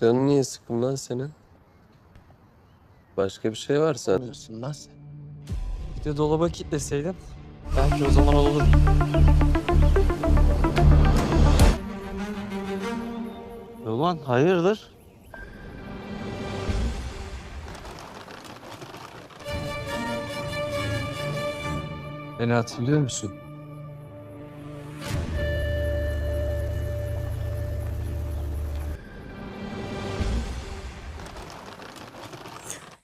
Canın niye sıkın lan senin? Başka bir şey varsa. Anlıyorsun lan sen. Bir de dolaba kilitleseydin belki o zaman olur. Ulan hayırdır? Beni hatırlıyor musun?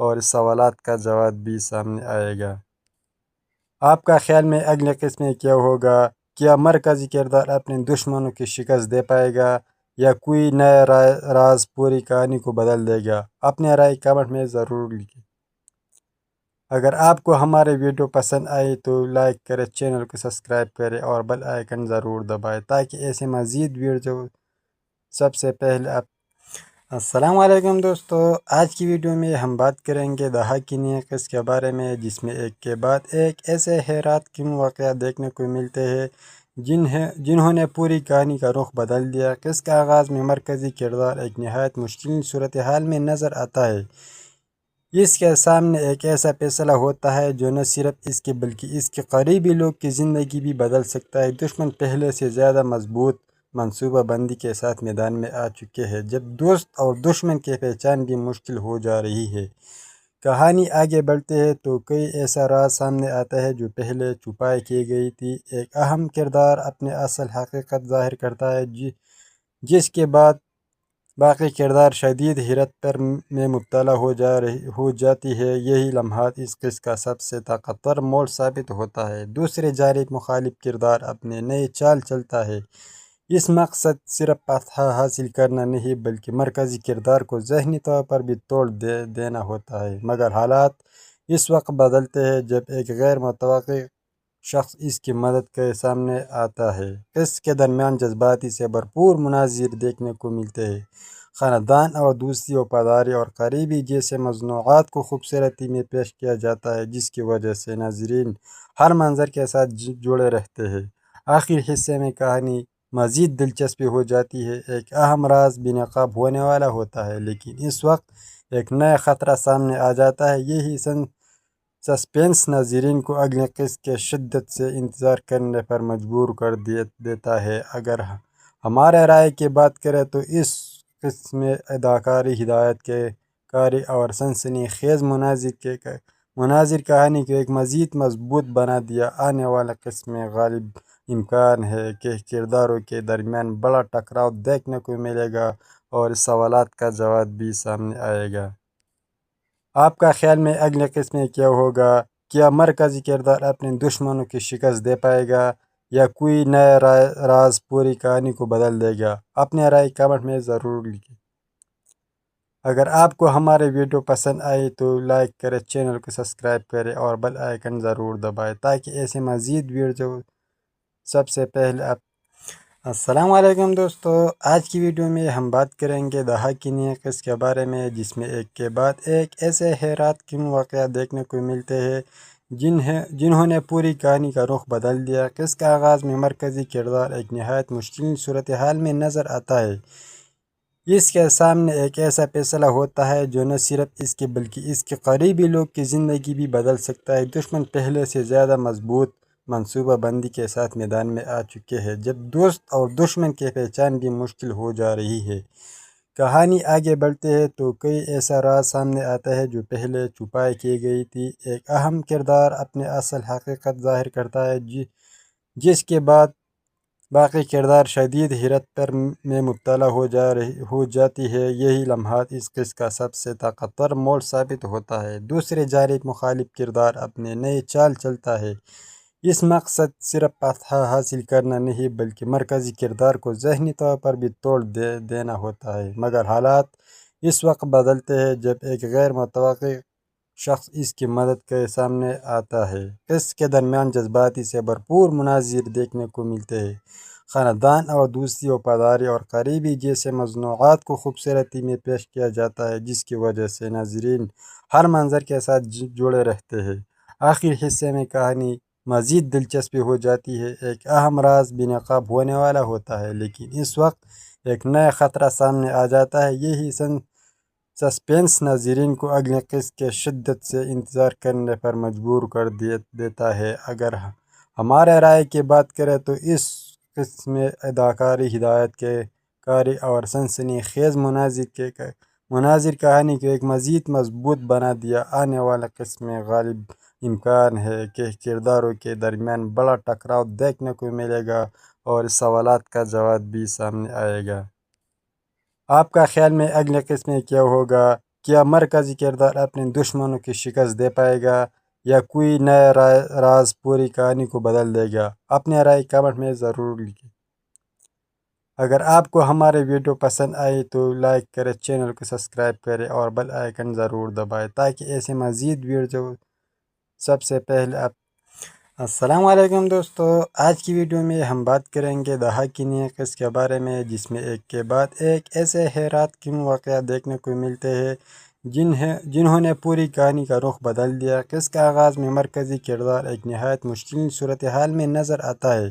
اور اس سوالات کا جواب بھی سامنے آئے گا۔ آپ کا خیال میں اگلے قسط میں کیا ہوگا؟ کیا مرکزی کردار اپنے دشمنوں کی شکست دے پائے گا یا کوئی نیا راز پوری کہانی کو بدل دے گا؟ اپنے رائے کمنٹ میں ضرور لکھیں۔ اگر آپ کو ہمارے ویڈیو پسند آئی تو لائک کریں، چینل کو سبسکرائب کریں اور بیل آئیکن ضرور دبائیں تاکہ ایسے مزید ویڈیو سب سے پہلے آپ۔ السلام علیکم دوستو، آج کی ویڈیو میں ہم بات کریں گے دا حقانی قصے کے بارے میں، جس میں ایک کے بعد ایک ایسے حیرت کن واقعات دیکھنے کو ملتے ہیں جنہوں نے پوری کہانی کا رخ بدل دیا۔ قصے کا آغاز میں مرکزی کردار ایک نہایت مشکل صورتحال میں نظر آتا ہے۔ اس کے سامنے ایک ایسا فیصلہ ہوتا ہے جو نہ صرف اس کے بلکہ اس کے قریبی لوگ کی زندگی بھی بدل سکتا ہے۔ دشمن پہلے سے زیادہ مضبوط منصوبہ بندی کے ساتھ میدان میں آ چکے ہیں، جب دوست اور دشمن کی پہچان بھی مشکل ہو جا رہی ہے۔ کہانی آگے بڑھتے ہیں تو کئی ایسا راز سامنے آتا ہے جو پہلے چھپائی کی گئی تھی۔ ایک اہم کردار اپنے اصل حقیقت ظاہر کرتا ہے، جس کے بعد باقی کردار شدید حیرت میں مبتلا ہو جاتی ہے۔ یہی لمحات اس قصے کا سب سے طاقتور موڑ ثابت ہوتا ہے۔ دوسری جانب مخالف کردار اپنے نئے چال چلتا ہے۔ اس مقصد صرف فتح حاصل کرنا نہیں بلکہ مرکزی کردار کو ذہنی طور پر بھی توڑ دینا ہوتا ہے، مگر حالات اس وقت بدلتے ہیں جب ایک غیر متوقع شخص اس کی مدد کے سامنے آتا ہے۔ قصے کے درمیان جذباتی سے بھرپور مناظر دیکھنے کو ملتے ہیں۔ خاندان اور دوستی، وفاداری اور قریبی جیسے موضوعات کو خوبصورتی میں پیش کیا جاتا ہے، جس کی وجہ سے ناظرین ہر منظر کے ساتھ جڑے رہتے ہیں۔ آخری حصے میں کہانی مزید دلچسپ ہو جاتی ہے۔ ایک اہم راز بے نقاب ہونے والا ہوتا ہے، لیکن اس وقت ایک نیا خطرہ سامنے آ جاتا ہے۔ یہی سسپینس ناظرین کو اگلے قسط کے شدت سے انتظار کرنے پر مجبور کر دیتا ہے۔ اگر ہمارے رائے کی بات کریں تو اس قسط میں اداکاری، ہدایت کاری اور سنسنی خیز مناظر کہانی کو ایک مزید مضبوط بنا دیا۔ آنے والے قسط میں غالب امکان ہے کہ کرداروں کے درمیان بڑا ٹکراؤ دیکھنے کو ملے گا اور اس سوالات کا جواب بھی سامنے آئے گا۔ آپ کا خیال میں اگلے قسط میں کیا ہوگا؟ کیا مرکزی کردار اپنے دشمنوں کی شکست دے پائے گا یا کوئی نیا راز پوری کہانی کو بدل دے گا؟ اپنے رائے کمنٹ میں ضرور لکھیں۔ اگر آپ کو ہمارے ویڈیو پسند آئی تو لائک کریں، چینل کو سبسکرائب کریں اور بیل آئیکن ضرور دبائیں تاکہ ایسے مزید ویڈیو سب سے پہلے آپ۔ السلام علیکم دوستو، آج کی ویڈیو میں ہم بات کریں گے دا حقانی قصے کے بارے میں، جس میں ایک کے بعد ایک ایسے حیرت کن واقعات دیکھنے کو ملتے ہیں جنہوں نے پوری کہانی کا رخ بدل دیا۔ قصے کا آغاز میں مرکزی کردار ایک نہایت مشکل صورتحال میں نظر آتا ہے۔ اس کے سامنے ایک ایسا فیصلہ ہوتا ہے جو نہ صرف اس کے بلکہ اس کے قریبی لوگ کی زندگی بھی بدل سکتا ہے۔ دشمن پہلے سے زیادہ مضبوط منصوبہ بندی کے ساتھ میدان میں آ چکے ہیں، جب دوست اور دشمن کی پہچان بھی مشکل ہو جا رہی ہے۔ کہانی آگے بڑھتے ہیں تو کئی ایسا راز سامنے آتا ہے جو پہلے چھپائی کی گئی تھی۔ ایک اہم کردار اپنے اصل حقیقت ظاہر کرتا ہے، جس کے بعد باقی کردار شدید حیرت میں مبتلا ہو جاتی ہے۔ یہی لمحات اس قصے کا سب سے طاقتور موڑ ثابت ہوتا ہے۔ دوسری جانب مخالف کردار اپنے نئے چال چلتا ہے۔ اس مقصد صرف فتح حاصل کرنا نہیں بلکہ مرکزی کردار کو ذہنی طور پر بھی توڑ دینا ہوتا ہے، مگر حالات اس وقت بدلتے ہیں جب ایک غیر متوقع شخص اس کی مدد کے سامنے آتا ہے۔ قصے کے درمیان جذباتی سے بھرپور مناظر دیکھنے کو ملتے ہیں۔ خاندان اور دوستی، وفاداری اور قریبی جیسے موضوعات کو خوبصورتی میں پیش کیا جاتا ہے، جس کی وجہ سے ناظرین ہر منظر کے ساتھ جڑے رہتے ہیں۔ آخری حصے میں کہانی مزید دلچسپ ہو جاتی ہے۔ ایک اہم راز بے نقاب ہونے والا ہوتا ہے، لیکن اس وقت ایک نیا خطرہ سامنے آ جاتا ہے۔ یہی سسپینس ناظرین کو اگلے قسط کے شدت سے انتظار کرنے پر مجبور کر دیتا ہے۔ اگر ہمارے رائے کی بات کریں تو اس قسط میں اداکاری، ہدایت کاری اور سنسنی خیز مناظر کہانی کو ایک مزید مضبوط بنا دیا۔ آنے والے قسط میں غالب امکان ہے کہ کرداروں کے درمیان بڑا ٹکراؤ دیکھنے کو ملے گا اور اس سوالات کا جواب بھی سامنے آئے گا۔ آپ کا خیال میں اگلے قسط میں کیا ہوگا؟ کیا مرکزی کردار اپنے دشمنوں کی شکست دے پائے گا یا کوئی نیا راز پوری کہانی کو بدل دے گا؟ اپنے رائے کمنٹ میں ضرور لکھیں۔ اگر آپ کو ہمارے ویڈیو پسند آئی تو لائک کریں، چینل کو سبسکرائب کریں اور بیل آئیکن ضرور دبائیں تاکہ ایسے مزید ویڈیو سب سے پہلے آپ۔ السلام علیکم دوستو، آج کی ویڈیو میں ہم بات کریں گے دی ہاکنگ کیس کے بارے میں، جس میں ایک کے بعد ایک ایسے حیرت کن واقعات دیکھنے کو ملتے ہیں جنہوں نے پوری کہانی کا رخ بدل دیا۔ کیس کے آغاز میں مرکزی کردار ایک نہایت مشکل صورتحال میں نظر آتا ہے۔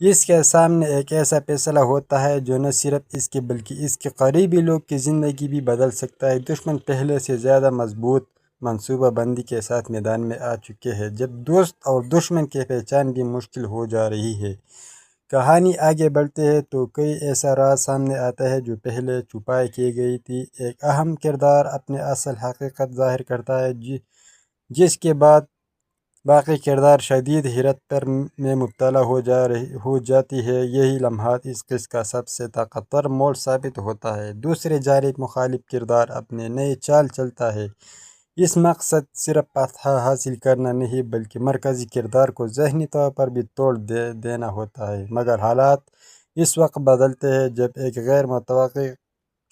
اس کے سامنے ایک ایسا فیصلہ ہوتا ہے جو نہ صرف اس کے بلکہ اس کے قریبی لوگ کی زندگی بھی بدل سکتا ہے۔ دشمن پہلے سے زیادہ مضبوط منصوبہ بندی کے ساتھ میدان میں آ چکے ہیں، جب دوست اور دشمن کی پہچان بھی مشکل ہو جا رہی ہے۔ کہانی آگے بڑھتے ہیں تو کئی ایسا راز سامنے آتا ہے جو پہلے چھپائی کی گئی تھی۔ ایک اہم کردار اپنے اصل حقیقت ظاہر کرتا ہے، جس کے بعد باقی کردار شدید حیرت پر میں مبتلا ہو جاتی ہے۔ یہی لمحات اس قصے کا سب سے طاقتور موڑ ثابت ہوتا ہے۔ دوسری جانب مخالف کردار اپنے نئے چال چلتا ہے۔ اس مقصد صرف فتح حاصل کرنا نہیں بلکہ مرکزی کردار کو ذہنی طور پر بھی توڑ دینا ہوتا ہے، مگر حالات اس وقت بدلتے ہیں جب ایک غیر متوقع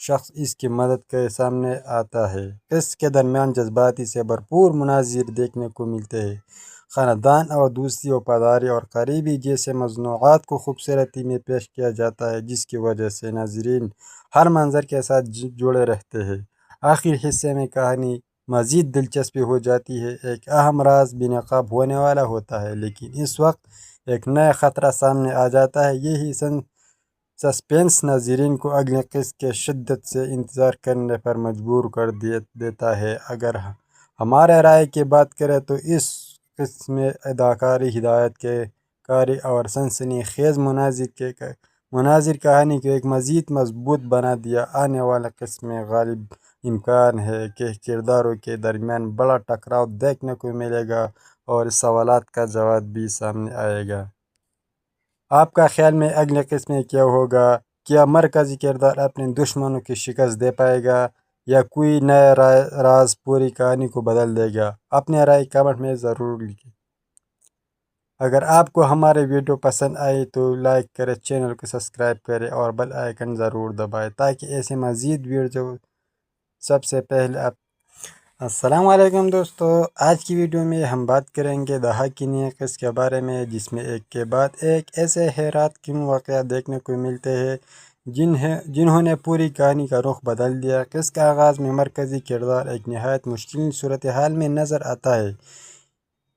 شخص اس کی مدد کے سامنے آتا ہے۔ اس کے درمیان جذباتی سے بھرپور مناظر دیکھنے کو ملتے ہیں۔ خاندان اور دوستی، وفاداری اور قریبی جیسے موضوعات کو خوبصورتی میں پیش کیا جاتا ہے، جس کی وجہ سے ناظرین ہر منظر کے ساتھ جڑے رہتے ہیں۔ آخر حصے میں کہانی مزید دلچسپ ہو جاتی ہے۔ ایک اہم راز بے نقاب ہونے والا ہوتا ہے، لیکن اس وقت ایک نیا خطرہ سامنے آ جاتا ہے۔ یہی سسپینس ناظرین کو اگلے قسط کے شدت سے انتظار کرنے پر مجبور کر دیتا ہے۔ اگر ہمارے رائے کی بات کریں تو اس قسط میں اداکاری، ہدایت کاری اور سنسنی خیز مناظر کہانی کو ایک مزید مضبوط بنا دیا۔ آنے والے قسط میں غالب امکان ہے کہ کرداروں کے درمیان بڑا ٹکراؤ دیکھنے کو ملے گا اور اس سوالات کا جواب بھی سامنے آئے گا۔ آپ کا خیال میں اگلے قسط میں کیا ہوگا؟ کیا مرکزی کردار اپنے دشمنوں کی شکست دے پائے گا یا کوئی نیا راز پوری کہانی کو بدل دے گا؟ اپنے رائے کمنٹ میں ضرور لکھیں۔ اگر آپ کو ہمارے ویڈیو پسند آئی تو لائک کریں، چینل کو سبسکرائب کریں اور بیل آئیکن ضرور دبائیں تاکہ ایسے مزید ویڈیو سب سے پہلے آپ۔ السلام علیکم دوستو، آج کی ویڈیو میں ہم بات کریں گے دی ہاکنگ کیس کے بارے میں، جس میں ایک کے بعد ایک ایسے حیرت کن واقعات دیکھنے کو ملتے ہیں جنہوں نے پوری کہانی کا رخ بدل دیا۔ قصے کے آغاز میں مرکزی کردار ایک نہایت مشکل صورتحال میں نظر آتا ہے۔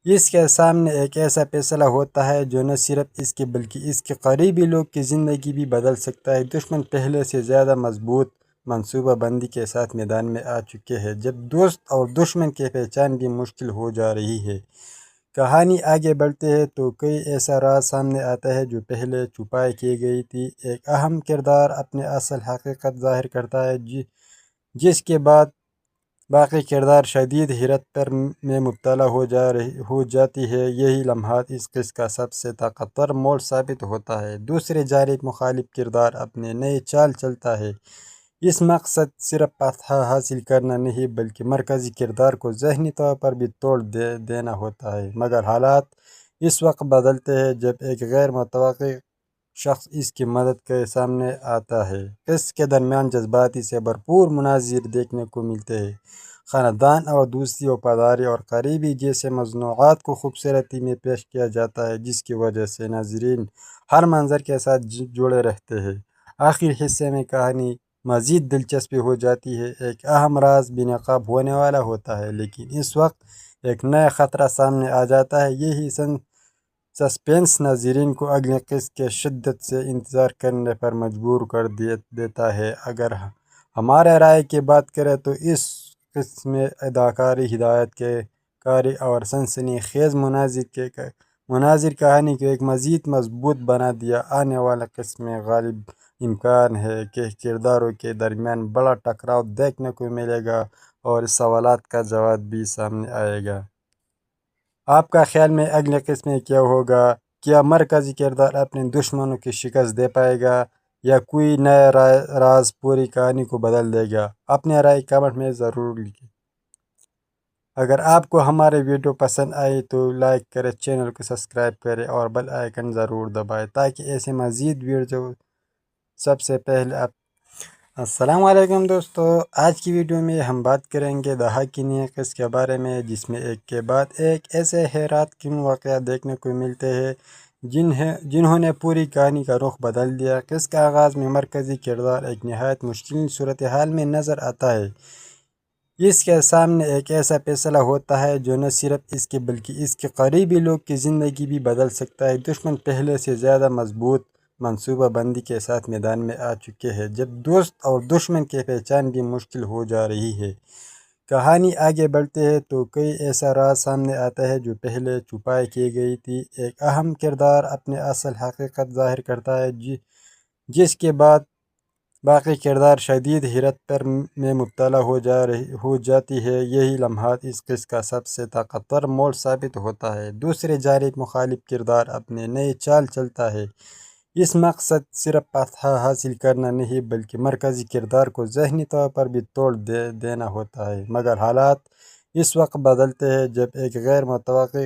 اس کے سامنے ایک ایسا فیصلہ ہوتا ہے جو نہ صرف اس کے بلکہ اس کے قریبی لوگ کی زندگی بھی بدل سکتا ہے۔ دشمن پہلے سے زیادہ مضبوط منصوبہ بندی کے ساتھ میدان میں آ چکے ہیں، جب دوست اور دشمن کی پہچان بھی مشکل ہو جا رہی ہے۔ کہانی آگے بڑھتے ہیں تو کئی ایسا راز سامنے آتا ہے جو پہلے چھپائی کی گئی تھی۔ ایک اہم کردار اپنے اصل حقیقت ظاہر کرتا ہے، جس کے بعد باقی کردار شدید حیرت پر میں مبتلا ہو جاتی ہے۔ یہی لمحات اس قصے کا سب سے طاقتور موڑ ثابت ہوتا ہے۔ دوسری جانب مخالف کردار اپنے نئے چال چلتا ہے۔ اس مقصد صرف فتح حاصل کرنا نہیں بلکہ مرکزی کردار کو ذہنی طور پر بھی توڑ دینا ہوتا ہے، مگر حالات اس وقت بدلتے ہیں جب ایک غیر متوقع شخص اس کی مدد کے سامنے آتا ہے۔ قصے کے درمیان جذباتی سے بھرپور مناظر دیکھنے کو ملتے ہیں۔ خاندان اور دوستی، وفاداری اور قریبی جیسے موضوعات کو خوبصورتی میں پیش کیا جاتا ہے، جس کی وجہ سے ناظرین ہر منظر کے ساتھ جڑے رہتے ہیں۔ آخر حصے میں کہانی مزید دلچسپ ہو جاتی ہے۔ ایک اہم راز بے نقاب ہونے والا ہوتا ہے، لیکن اس وقت ایک نیا خطرہ سامنے آ جاتا ہے۔ یہی سسپینس ناظرین کو اگلے قسط کے شدت سے انتظار کرنے پر مجبور کر دیتا ہے۔ اگر ہمارے رائے کی بات کریں تو اس قسط میں اداکاری، ہدایت کاری اور سنسنی خیز مناظر کہانی کو ایک مزید مضبوط بنا دیا۔ آنے والے قسط میں غالب امکان ہے کہ کرداروں کے درمیان بڑا ٹکراؤ دیکھنے کو ملے گا اور اس سوالات کا جواب بھی سامنے آئے گا۔ آپ کا خیال میں اگلے قسط میں کیا ہوگا؟ کیا مرکزی کردار اپنے دشمنوں کی شکست دے پائے گا یا کوئی نیا راز پوری کہانی کو بدل دے گا؟ اپنے رائے کمنٹ میں ضرور لکھیں۔ اگر آپ کو ہمارے ویڈیو پسند آئی تو لائک کریں، چینل کو سبسکرائب کریں اور بیل آئیکن ضرور دبائیں تاکہ ایسے مزید ویڈیو سب سے پہلے آپ۔ السلام علیکم دوستو، آج کی ویڈیو میں ہم بات کریں گے دہا کی نیکس کے بارے میں، جس میں ایک کے بعد ایک ایسے حیرات کن واقعات دیکھنے کو ملتے ہیں جنہوں نے پوری کہانی کا رخ بدل دیا۔ قصے کے آغاز میں مرکزی کردار ایک نہایت مشکل صورتحال میں نظر آتا ہے۔ اس کے سامنے ایک ایسا فیصلہ ہوتا ہے جو نہ صرف اس کے بلکہ اس کے قریبی لوگ کی زندگی بھی بدل سکتا ہے۔ دشمن پہلے سے زیادہ مضبوط منصوبہ بندی کے ساتھ میدان میں آ چکے ہیں، جب دوست اور دشمن کی پہچان بھی مشکل ہو جا رہی ہے۔ کہانی آگے بڑھتے ہیں تو کئی ایسا راز سامنے آتا ہے جو پہلے چھپائی کی گئی تھی۔ ایک اہم کردار اپنے اصل حقیقت ظاہر کرتا ہے، جس کے بعد باقی کردار شدید حیرت پر میں مبتلا ہو جاتی ہے۔ یہی لمحات اس قصے کا سب سے طاقتور موڑ ثابت ہوتا ہے۔ دوسری جانب مخالف کردار اپنے نئے چال چلتا ہے۔ اس مقصد صرف فتح حاصل کرنا نہیں بلکہ مرکزی کردار کو ذہنی طور پر بھی توڑ دینا ہوتا ہے۔ مگر حالات اس وقت بدلتے ہیں جب ایک غیر متوقع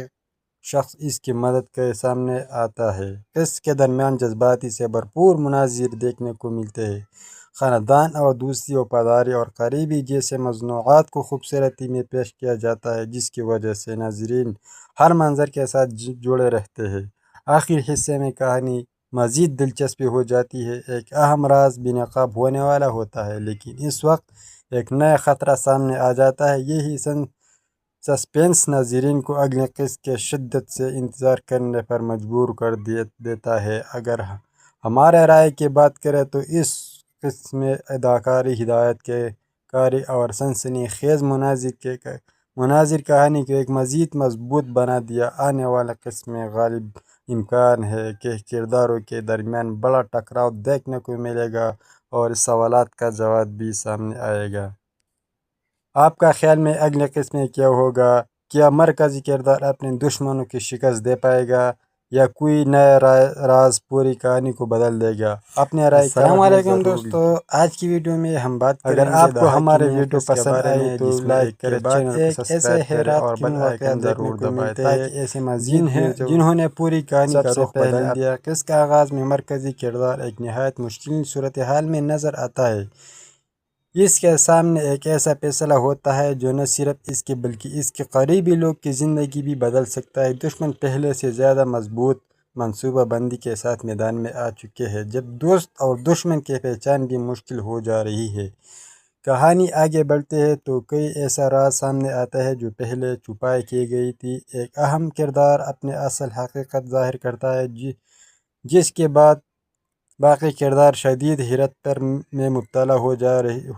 شخص اس کی مدد کے سامنے آتا ہے۔ قصے کے درمیان جذباتی سے بھرپور مناظر دیکھنے کو ملتے ہیں۔ خاندان اور دوستی، وفاداری اور قریبی جیسے موضوعات کو خوبصورتی میں پیش کیا جاتا ہے، جس کی وجہ سے ناظرین ہر منظر کے ساتھ جڑے رہتے ہیں۔ آخری حصے میں کہانی مزید دلچسپ ہو جاتی ہے۔ ایک اہم راز بے نقاب ہونے والا ہوتا ہے، لیکن اس وقت ایک نیا خطرہ سامنے آ جاتا ہے۔ یہی سسپینس ناظرین کو اگلے قسط کے شدت سے انتظار کرنے پر مجبور کر دیتا ہے۔ اگر ہمارے رائے کی بات کریں تو اس قسط میں اداکاری، ہدایت کاری اور سنسنی خیز مناظر کہانی کو ایک مزید مضبوط بنا دیا۔ آنے والے قسط میں غالب امکان ہے کہ کرداروں کے درمیان بڑا ٹکراؤ دیکھنے کو ملے گا اور اس سوالات کا جواب بھی سامنے آئے گا۔ آپ کا خیال میں اگلے قسط میں کیا ہوگا؟ کیا مرکزی کردار اپنے دشمنوں کی شکست دے پائے گا یا کوئی نیا راز پوری کہانی کو بدل دے گا؟ اپنے رائے السلام علیکم دوستو، آج کی ویڈیو میں ہم بات کریں گے اگر آپ کو ہمارے ویڈیو پسند آئی تو لائک کریں، چینل کو سبسکرائب کریں اور بیل آئیکن ضرور دبائیں تاکہ ایسے مزید جنہوں نے پوری کہانی کا رخ بدل دیا۔ قصے کے آغاز میں مرکزی کردار ایک نہایت مشکل صورتحال میں نظر آتا ہے۔ اس کے سامنے ایک ایسا فیصلہ ہوتا ہے جو نہ صرف اس کے بلکہ اس کے قریبی لوگ کی زندگی بھی بدل سکتا ہے۔ دشمن پہلے سے زیادہ مضبوط منصوبہ بندی کے ساتھ میدان میں آ چکے ہیں، جب دوست اور دشمن کی پہچان بھی مشکل ہو جا رہی ہے۔ کہانی آگے بڑھتے ہیں تو کئی ایسا راز سامنے آتا ہے جو پہلے چھپائی کی گئی تھی۔ ایک اہم کردار اپنے اصل حقیقت ظاہر کرتا ہے، جس کے بعد باقی کردار شدید حیرت پر میں مبتلا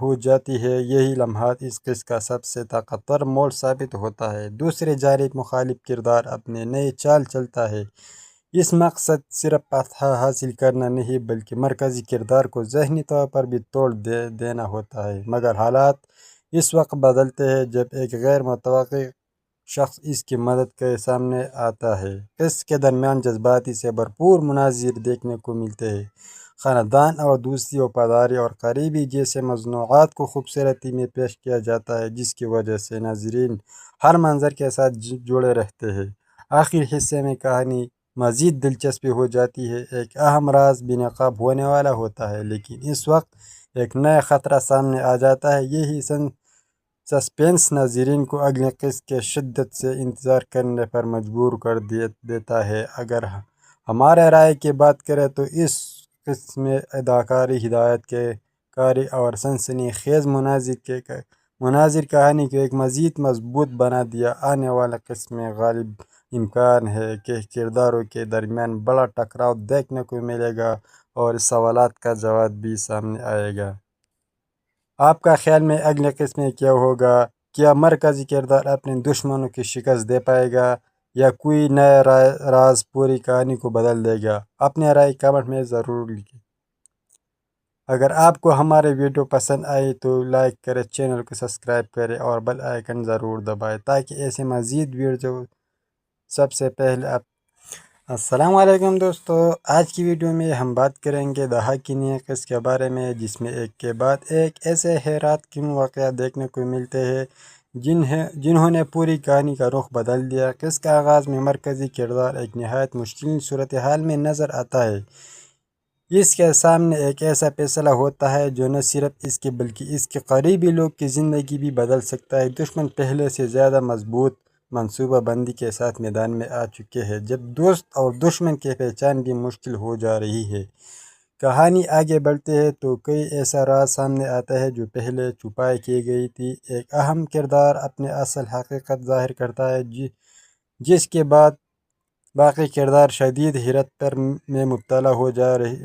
ہو جاتی ہے۔ یہی لمحات اس قصے کا سب سے طاقتور موڑ ثابت ہوتا ہے۔ دوسری جانب مخالف کردار اپنے نئے چال چلتا ہے۔ اس مقصد صرف فتح حاصل کرنا نہیں بلکہ مرکزی کردار کو ذہنی طور پر بھی توڑ دینا ہوتا ہے۔ مگر حالات اس وقت بدلتے ہیں جب ایک غیر متوقع شخص اس کی مدد کے سامنے آتا ہے۔ قصے کے درمیان جذباتی سے بھرپور مناظر دیکھنے کو ملتے ہیں۔ خاندان اور دوستی، وفاداری اور قریبی جیسے موضوعات کو خوبصورتی میں پیش کیا جاتا ہے، جس کی وجہ سے ناظرین ہر منظر کے ساتھ جڑے رہتے ہیں۔ آخری حصے میں کہانی مزید دلچسپ ہو جاتی ہے۔ ایک اہم راز بے نقاب ہونے والا ہوتا ہے، لیکن اس وقت ایک نیا خطرہ سامنے آ جاتا ہے۔ یہی سسپینس ناظرین کو اگلے قسط کے شدت سے انتظار کرنے پر مجبور کر دیتا ہے۔ اگر ہمارے رائے کی بات کریں تو اس قسط میں اداکاری، ہدایت کاری اور سنسنی خیز مناظر کہانی کو ایک مزید مضبوط بنا دیا۔ آنے والے قسط میں غالب امکان ہے کہ کرداروں کے درمیان بڑا ٹکراؤ دیکھنے کو ملے گا اور اس سوالات کا جواب بھی سامنے آئے گا۔ آپ کا خیال میں اگلے قسط میں کیا ہوگا؟ کیا مرکزی کردار اپنے دشمنوں کی شکست دے پائے گا یا کوئی نیا راز پوری کہانی کو بدل دے گا؟ اپنے رائے کمنٹ میں ضرور لکھیں۔ اگر آپ کو ہمارے ویڈیو پسند آئی تو لائک کریں، چینل کو سبسکرائب کریں اور بیل آئیکن ضرور دبائیں تاکہ ایسے مزید ویڈیو سب سے پہلے آپ السلام علیکم دوستو، آج کی ویڈیو میں ہم بات کریں گے دہا کی نیقص کے بارے میں، جس میں ایک کے بعد ایک ایسے حیرات کن واقعات دیکھنے کو ملتے ہیں جنہوں نے پوری کہانی کا رخ بدل دیا۔ قصے کا آغاز میں مرکزی کردار ایک نہایت مشکل صورتحال میں نظر آتا ہے۔ اس کے سامنے ایک ایسا فیصلہ ہوتا ہے جو نہ صرف اس کے بلکہ اس کے قریبی لوگ کی زندگی بھی بدل سکتا ہے۔ دشمن پہلے سے زیادہ مضبوط منصوبہ بندی کے ساتھ میدان میں آ چکے ہیں، جب دوست اور دشمن کی پہچان بھی مشکل ہو جا رہی ہے۔ کہانی آگے بڑھتے ہے تو کئی ایسا راز سامنے آتا ہے جو پہلے چھپائی کی گئی تھی۔ ایک اہم کردار اپنے اصل حقیقت ظاہر کرتا ہے، جس کے بعد باقی کردار شدید حیرت میں مبتلا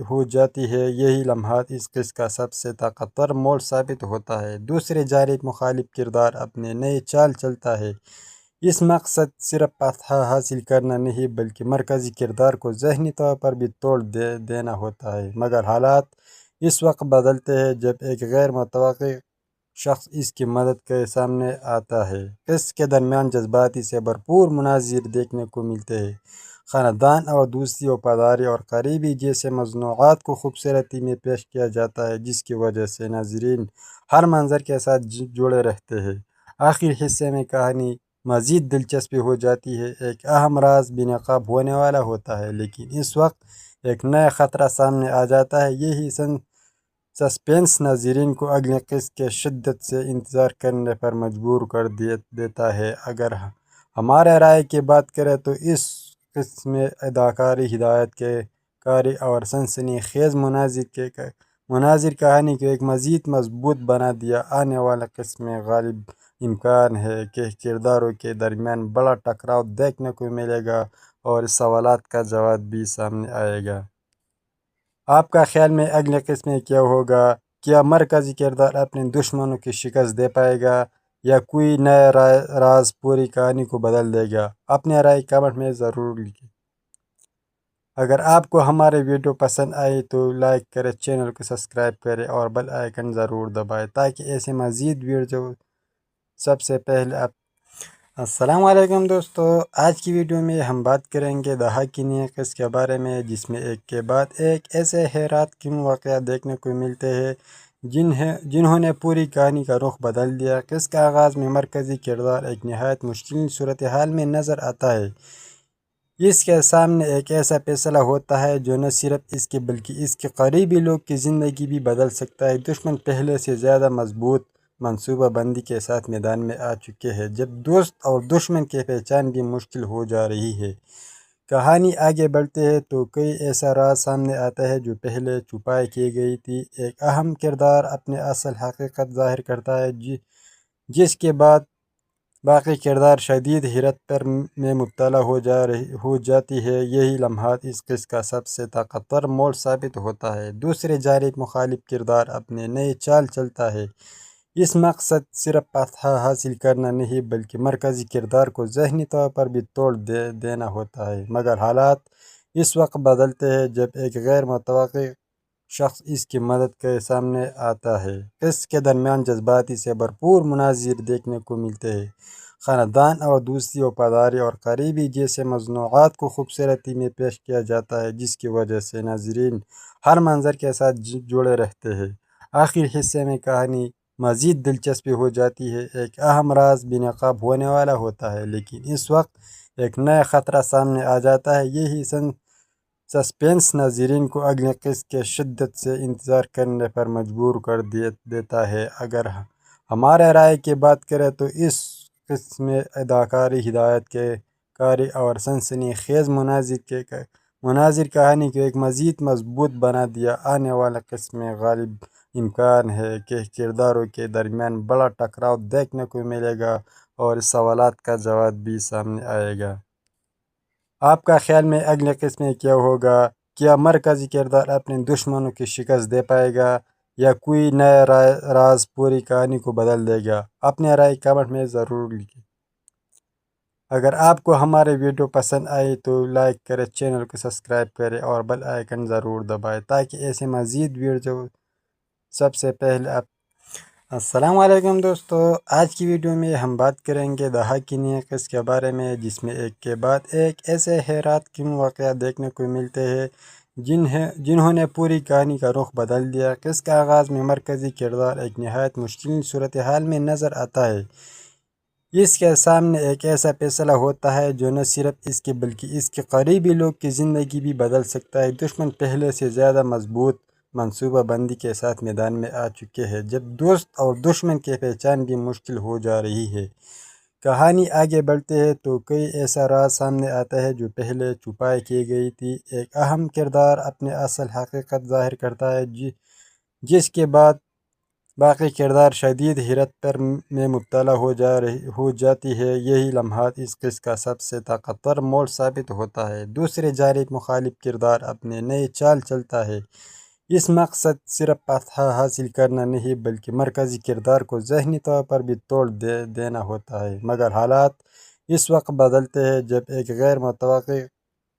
ہو جاتی ہے۔ یہی لمحات اس قصے کا سب سے طاقتور موڑ ثابت ہوتا ہے۔ دوسری جانب مخالف کردار اپنے نئے چال چلتا ہے۔ اس مقصد صرف فتح حاصل کرنا نہیں بلکہ مرکزی کردار کو ذہنی طور پر بھی توڑ دینا ہوتا ہے، مگر حالات اس وقت بدلتے ہیں جب ایک غیر متوقع شخص اس کی مدد کے سامنے آتا ہے۔ قصے کے درمیان جذباتی سے بھرپور مناظر دیکھنے کو ملتے ہیں۔ خاندان اور دوستی، وفاداری اور قریبی جیسے موضوعات کو خوبصورتی میں پیش کیا جاتا ہے، جس کی وجہ سے ناظرین ہر منظر کے ساتھ جڑے رہتے ہیں۔ آخری حصے میں کہانی مزید دلچسپی ہو جاتی ہے۔ ایک اہم راز بے نقاب ہونے والا ہوتا ہے، لیکن اس وقت ایک نیا خطرہ سامنے آ جاتا ہے۔ یہی سسپینس ناظرین کو اگلے قسط کے شدت سے انتظار کرنے پر مجبور کر دیتا ہے۔ اگر ہمارے رائے کی بات کریں تو اس قسط میں اداکاری، ہدایت کاری اور سنسنی خیز مناظر کہانی کو ایک مزید مضبوط بنا دیا۔ آنے والے قسط میں غالب امکان ہے کہ کرداروں کے درمیان بڑا ٹکراؤ دیکھنے کو ملے گا اور اس سوالات کا جواب بھی سامنے آئے گا۔ آپ کا خیال میں اگلے قسط میں کیا ہوگا؟ کیا مرکزی کردار اپنے دشمنوں کی شکست دے پائے گا یا کوئی نیا راز پوری کہانی کو بدل دے گا؟ اپنے رائے کمنٹ میں ضرور لکھیں۔ اگر آپ کو ہمارے ویڈیو پسند آئی تو لائک کریں، چینل کو سبسکرائب کریں اور بیل آئیکن ضرور دبائیں تاکہ ایسے مزید ویڈیو سب سے پہلے السلام علیکم دوستو، آج کی ویڈیو میں ہم بات کریں گے دہا کی نیقص کے بارے میں، جس میں ایک کے بعد ایک ایسے حیرات کن واقعات دیکھنے کو ملتے ہیں جنہوں نے پوری کہانی کا رخ بدل دیا۔ قصے کا آغاز میں مرکزی کردار ایک نہایت مشکل صورتحال میں نظر آتا ہے۔ اس کے سامنے ایک ایسا فیصلہ ہوتا ہے جو نہ صرف اس کے بلکہ اس کے قریبی لوگ کی زندگی بھی بدل سکتا ہے۔ دشمن پہلے سے زیادہ مضبوط منصوبہ بندی کے ساتھ میدان میں آ چکے ہیں، جب دوست اور دشمن کی پہچان بھی مشکل ہو جا رہی ہے۔ کہانی آگے بڑھتے ہے تو کئی ایسا راز سامنے آتا ہے جو پہلے چھپائی کی گئی تھی۔ ایک اہم کردار اپنے اصل حقیقت ظاہر کرتا ہے، جس کے بعد باقی کردار شدید حیرت میں مبتلا ہو جاتی ہے۔ یہی لمحات اس قصے کا سب سے طاقتور موڑ ثابت ہوتا ہے۔ دوسری جانب مخالف کردار اپنے نئے چال چلتا ہے۔ اس مقصد صرف فتح حاصل کرنا نہیں بلکہ مرکزی کردار کو ذہنی طور پر بھی توڑ دینا ہوتا ہے، مگر حالات اس وقت بدلتے ہیں جب ایک غیر متوقع شخص اس کی مدد کے سامنے آتا ہے۔ قصے کے درمیان جذباتی سے بھرپور مناظر دیکھنے کو ملتے ہیں۔ خاندان اور دوستی، وفاداری اور قریبی جیسے موضوعات کو خوبصورتی میں پیش کیا جاتا ہے، جس کی وجہ سے ناظرین ہر منظر کے ساتھ جڑے رہتے ہیں۔ آخری حصے میں کہانی مزید دلچسپی ہو جاتی ہے۔ ایک اہم راز بے نقاب ہونے والا ہوتا ہے، لیکن اس وقت ایک نیا خطرہ سامنے آ جاتا ہے۔ یہی سسپینس ناظرین کو اگلے قسط کے شدت سے انتظار کرنے پر مجبور کر دیتا ہے۔ اگر ہمارے رائے کی بات کریں تو اس قسط میں اداکاری، ہدایت کاری اور سنسنی خیز مناظر کہانی کو ایک مزید مضبوط بنا دیا۔ آنے والے قسط میں غالب امکان ہے کہ کرداروں کے درمیان بڑا ٹکراؤ دیکھنے کو ملے گا اور اس سوالات کا جواب بھی سامنے آئے گا۔ آپ کا خیال میں اگلے قسط میں کیا ہوگا؟ کیا مرکزی کردار اپنے دشمنوں کی شکست دے پائے گا یا کوئی نیا راز پوری کہانی کو بدل دے گا؟ اپنے رائے کمنٹ میں ضرور لکھیں۔ اگر آپ کو ہمارے ویڈیو پسند آئی تو لائک کریں، چینل کو سبسکرائب کریں اور بیل آئیکن ضرور دبائیں تاکہ ایسے مزید ویڈیو سب سے پہلے السلام علیکم دوستو، آج کی ویڈیو میں ہم بات کریں گے دا حقینی قصے کے بارے میں، جس میں ایک کے بعد ایک ایسے حیرات کن واقعات دیکھنے کو ملتے ہیں جنہوں نے پوری کہانی کا رخ بدل دیا۔ قصے کا آغاز میں مرکزی کردار ایک نہایت مشکل صورتحال میں نظر آتا ہے۔ اس کے سامنے ایک ایسا فیصلہ ہوتا ہے جو نہ صرف اس کے بلکہ اس کے قریبی لوگ کی زندگی بھی بدل سکتا ہے۔ دشمن پہلے سے زیادہ مضبوط منصوبہ بندی کے ساتھ میدان میں آ چکے ہیں، جب دوست اور دشمن کی پہچان بھی مشکل ہو جا رہی ہے۔ کہانی آگے بڑھتے ہیں تو کئی ایسا راز سامنے آتا ہے جو پہلے چھپائی کی گئی تھی۔ ایک اہم کردار اپنے اصل حقیقت ظاہر کرتا ہے، جس کے بعد باقی کردار شدید حیرت پر میں مبتلا ہو جاتی ہے۔ یہی لمحات اس قصے کا سب سے طاقتور موڑ ثابت ہوتا ہے۔ دوسری جانب مخالف کردار اپنے نئے چال چلتا ہے۔ اس مقصد صرف فتح حاصل کرنا نہیں بلکہ مرکزی کردار کو ذہنی طور پر بھی توڑ دینا ہوتا ہے، مگر حالات اس وقت بدلتے ہیں جب ایک غیر متوقع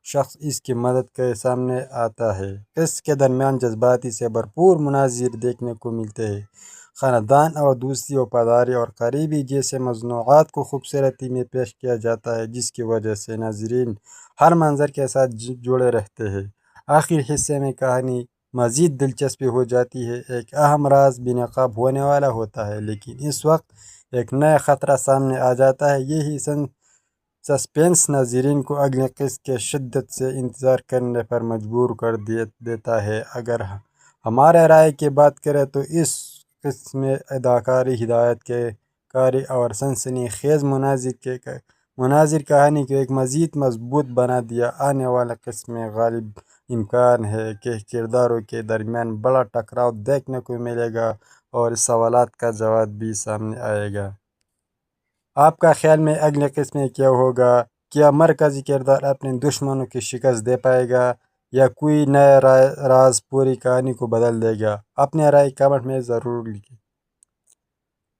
شخص اس کی مدد کے سامنے آتا ہے۔ قصے کے درمیان جذباتی سے بھرپور مناظر دیکھنے کو ملتے ہیں۔ خاندان اور دوستی، وفاداری اور قریبی جیسے موضوعات کو خوبصورتی میں پیش کیا جاتا ہے، جس کی وجہ سے ناظرین ہر منظر کے ساتھ جڑے رہتے ہیں۔ آخری حصے میں کہانی مزید دلچسپ ہو جاتی ہے۔ ایک اہم راز بے نقاب ہونے والا ہوتا ہے، لیکن اس وقت ایک نیا خطرہ سامنے آ جاتا ہے۔ یہی سسپینس ناظرین کو اگلے قصے کے شدت سے انتظار کرنے پر مجبور کر دیتا ہے۔ اگر ہمارے رائے کی بات کریں تو اس قسم میں اداکاری، ہدایت کاری اور سنسنی خیز مناظر کہانی کو ایک مزید مضبوط بنا دیا۔ آنے والے قسم میں غالب امکان ہے کہ کرداروں کے درمیان بڑا ٹکراؤ دیکھنے کو ملے گا اور اس سوالات کا جواب بھی سامنے آئے گا۔ آپ کا خیال میں اگلے قسم میں کیا ہوگا؟ کیا مرکزی کردار اپنے دشمنوں کی شکست دے پائے گا یا کوئی نیا راز پوری کہانی کو بدل دے گا؟ اپنے رائے کمنٹ میں ضرور لکھیں۔